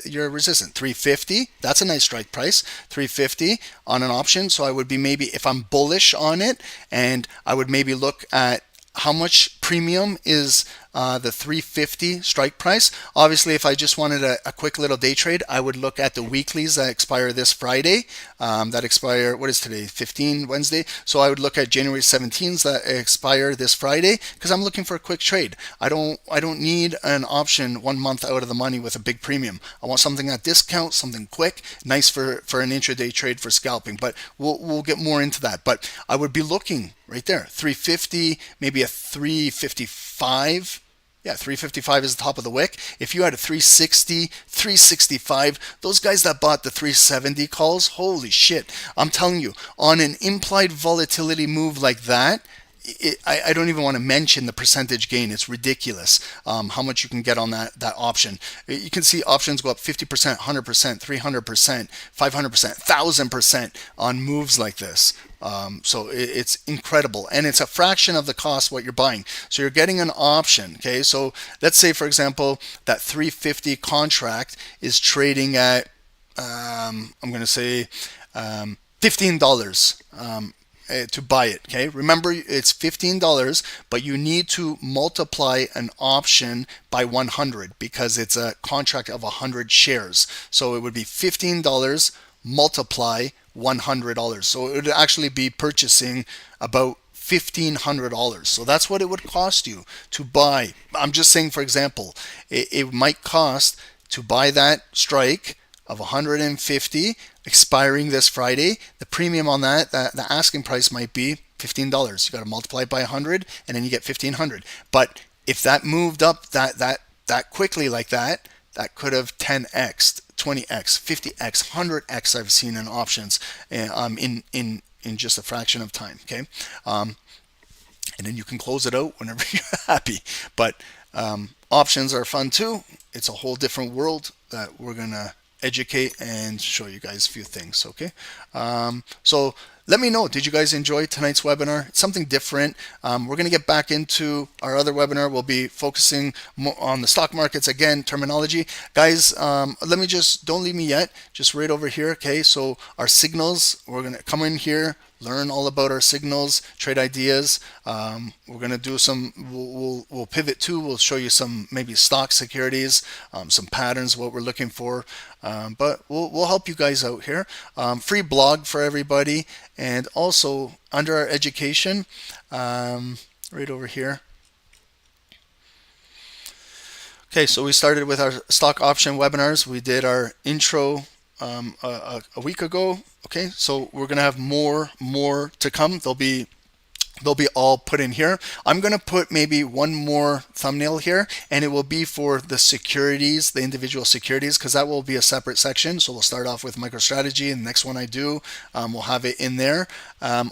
your resistance, 350. That's a nice strike price, 350 on an option. So I would be maybe, if I'm bullish on it, and I would maybe look at how much premium is the 350 strike price. Obviously, if I just wanted a quick little day trade, I would look at the weeklies that expire this Friday. That expire, what is today? 15 Wednesday. So I would look at January 17s that expire this Friday because I'm looking for a quick trade. I don't need an option 1 month out of the money with a big premium. I want something at discount, something quick, nice for an intraday trade for scalping. But we'll get more into that. But I would be looking right there, 350, maybe a 355. Yeah, 355 is the top of the wick. If you had a 360, 365, those guys that bought the 370 calls, holy shit. I'm telling you, on an implied volatility move like that, I don't even want to mention the percentage gain. It's ridiculous how much you can get on that option. You can see options go up 50%, 100%, 300%, 500%, 1,000% on moves like this. So it's incredible, and it's a fraction of the cost what you're buying. So you're getting an option. Okay, so let's say for example that 350 contract is trading at I'm going to say $15. To buy it. Okay, remember it's $15, but you need to multiply an option by 100 because it's a contract of 100 shares. So it would be $15 multiply $100. So it would actually be purchasing about $1,500. So that's what it would cost you to buy. I'm just saying, for example, it might cost to buy that strike of 150 expiring this Friday. The premium on that, the asking price might be $15. You got to multiply it by 100 and then you get 1,500. But if that moved up that quickly like that, that could have 10x, 20x, 50x, 100x I've seen in options in just a fraction of time. Okay, and then you can close it out whenever you're happy. But options are fun too. It's a whole different world that we're gonna educate and show you guys a few things. Okay, so let me know, did you guys enjoy tonight's webinar? It's something different. We're going to get back into our other webinar. We'll be focusing more on the stock markets again, terminology. Guys, let me just, don't leave me yet, just right over here. Okay, so our signals, we're going to come in here, learn all about our signals, trade ideas. We're going to do some, we'll pivot to, we'll show you some maybe stock securities, some patterns, what we're looking for. But we'll help you guys out here. Free blog for everybody. And also under our education, right over here. Okay, so we started with our stock option webinars. We did our intro a week ago. Okay, so we're gonna have more to come. They'll be all put in here. I'm going to put maybe one more thumbnail here, and it will be for the securities, the individual securities, because that will be a separate section. So we'll start off with MicroStrategy, and the next one I do, we'll have it in there.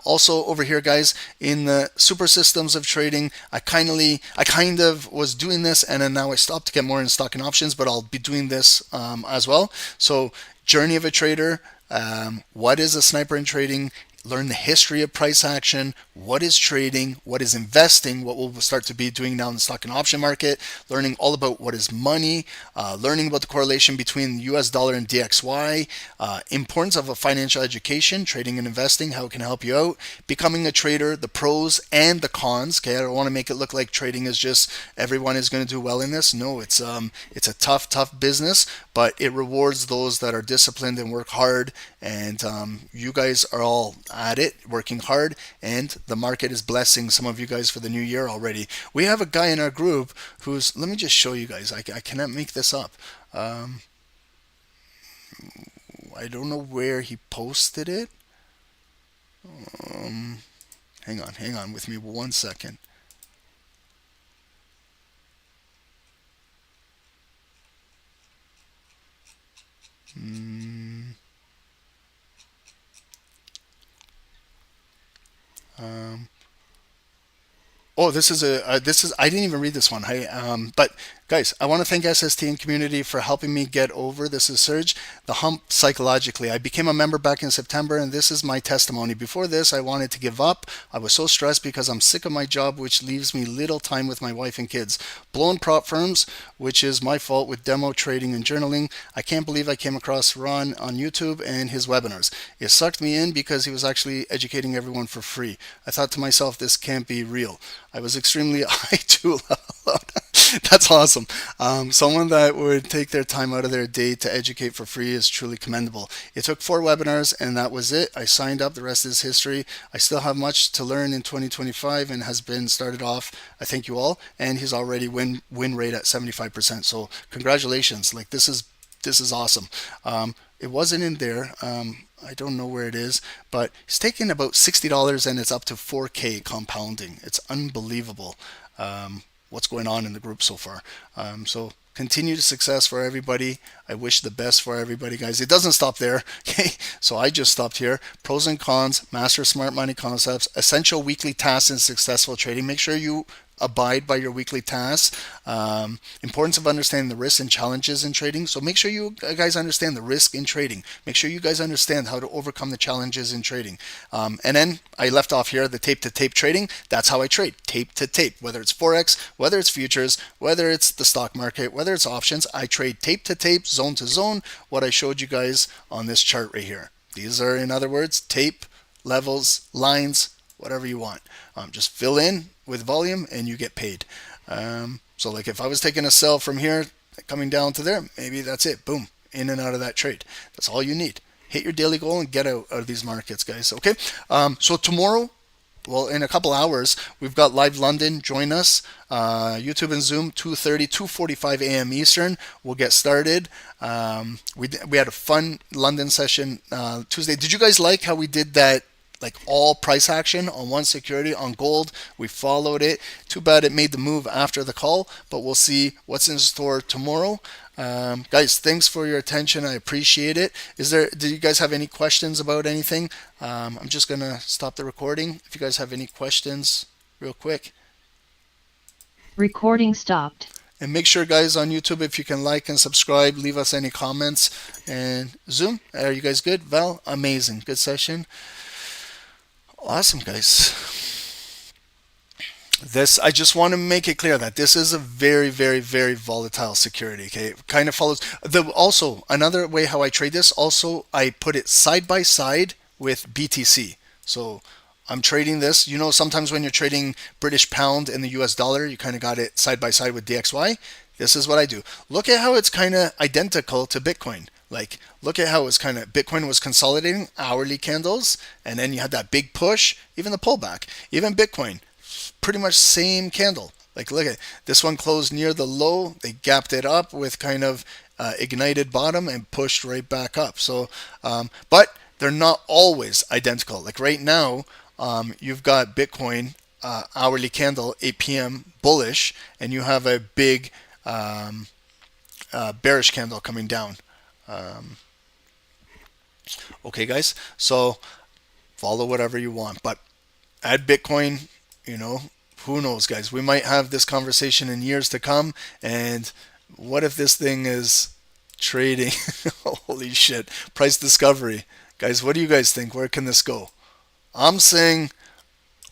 Also over here, guys, in the super systems of trading, I kind of was doing this, and then now I stopped to get more in stock and options, but I'll be doing this as well. So journey of a trader, what is a sniper in trading? Learn the history of price action, what is trading, what is investing, what we'll start to be doing now in the stock and option market, learning all about what is money, learning about the correlation between the US dollar and DXY, importance of a financial education, trading and investing, how it can help you out, becoming a trader, the pros and the cons. Okay, I don't want to make it look like trading is just everyone is going to do well in this. No, it's a tough business, but it rewards those that are disciplined and work hard, and you guys are all at it, working hard, and the market is blessing some of you guys for the new year already. We have a guy in our group who's, let me just show you guys, I cannot make this up. I don't know where he posted it. Hang on with me 1 second. Oh, this is I didn't even read this one. But guys, I want to thank SST and community for helping me get over, this is Serge, the hump psychologically. I became a member back in September, and this is my testimony. Before this, I wanted to give up. I was so stressed because I'm sick of my job, which leaves me little time with my wife and kids. Blown prop firms, which is my fault with demo trading and journaling. I can't believe I came across Ron on YouTube and his webinars. It sucked me in because he was actually educating everyone for free. I thought to myself, this can't be real. I was extremely high too loud. That's awesome. Someone that would take their time out of their day to educate for free is truly commendable. It took 4 webinars and that was it. I signed up. The rest is history. I still have much to learn in 2025 and has been started off. I thank you all. And he's already win rate at 75%. So congratulations. Like this is awesome. It wasn't in there. I don't know where it is, but he's taking about $60 and it's up to 4K compounding. It's unbelievable. What's going on in the group so far. So continued success for everybody. I wish the best for everybody, guys. It doesn't stop there. Okay, so I just stopped here. Pros and cons, master smart money concepts, essential weekly tasks in successful trading. Make sure you abide by your weekly tasks. Importance of understanding the risks and challenges in trading. So make sure you guys understand the risk in trading. Make sure you guys understand how to overcome the challenges in trading. And then I left off here the tape to tape trading. That's how I trade, tape to tape. Whether it's Forex, whether it's futures, whether it's the stock market, whether it's options, I trade tape to tape, zone to zone, what I showed you guys on this chart right here. These are, in other words, tape, levels, lines, whatever you want. Just fill in with volume and you get paid. So like if I was taking a sell from here coming down to there, maybe that's it. Boom, in and out of that trade. That's all you need. Hit your daily goal and get out of these markets, guys. Okay. So tomorrow, well, in a couple hours, we've got Live London. Join us. YouTube and Zoom, 2:30, 2:45 a.m. Eastern. We'll get started. We had a fun London session Tuesday. Did you guys like how we did that? Like all price action on one security on gold. We followed it. Too bad it made the move after the call, but we'll see what's in store tomorrow. Guys, thanks for your attention. I appreciate it. Do you guys have any questions about anything? I'm just gonna stop the recording. If you guys have any questions, real quick. Recording stopped. And make sure, guys, on YouTube, if you can like and subscribe, leave us any comments. And Zoom, are you guys good? Val, amazing. Good session. Awesome, guys. I just want to make it clear that this is a very, very, very volatile security. Okay, it kind of follows. Also, another way how I trade this. Also, I put it side by side with BTC. So I'm trading this. You know, sometimes when you're trading British pound and the US dollar, you kind of got it side by side with DXY. This is what I do. Look at how it's kind of identical to Bitcoin. Like, look at how it was kind of, Bitcoin was consolidating hourly candles, and then you had that big push, even the pullback. Even Bitcoin, pretty much same candle. Like, look at this one closed near the low. They gapped it up with kind of ignited bottom and pushed right back up. So, but they're not always identical. Like right now, you've got Bitcoin hourly candle, 8 p.m. bullish, and you have a big bearish candle coming down. Okay, guys, so follow whatever you want, but add Bitcoin, you know, who knows, guys, we might have this conversation in years to come. And what if this thing is trading? Holy shit, price discovery, guys. What do you guys think? Where can this go? I'm saying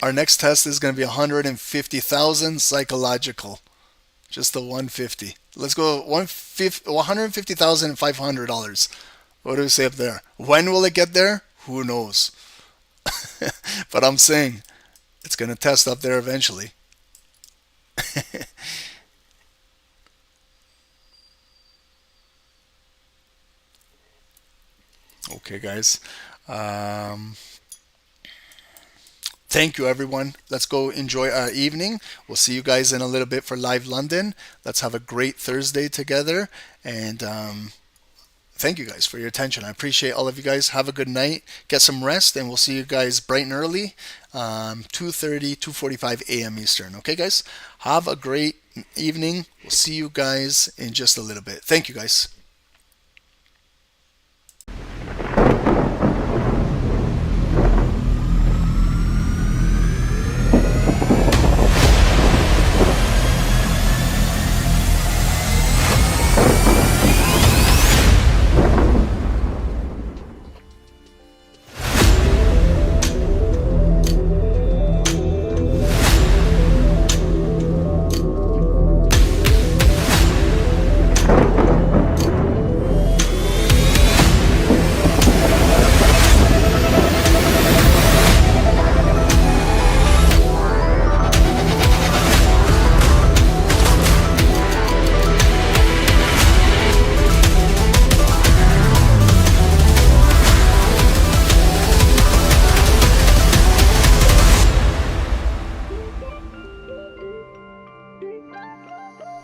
our next test is going to be 150,000 psychological. Just the 150. Let's go $150,500. What do we say up there? When will it get there? Who knows? But I'm saying it's going to test up there eventually. Okay, guys. Thank you, everyone. Let's go enjoy our evening. We'll see you guys in a little bit for Live London. Let's have a great Thursday together. And thank you guys for your attention. I appreciate all of you guys. Have a good night. Get some rest, and we'll see you guys bright and early, 2:30, 2:45 a.m. Eastern. Okay, guys? Have a great evening. We'll see you guys in just a little bit. Thank you, guys.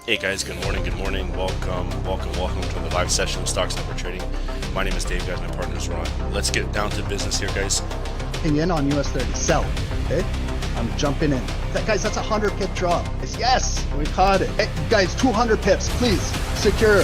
Hey guys, good morning, welcome to the live session of Stocks Number Trading. My name is Dave, guys, my partner is Ron. Let's get down to business here, guys. In on US 30, sell, okay? I'm jumping in. Guys, that's a 100 pip drop. Yes, we caught it. Hey, guys, 200 pips, please, secure.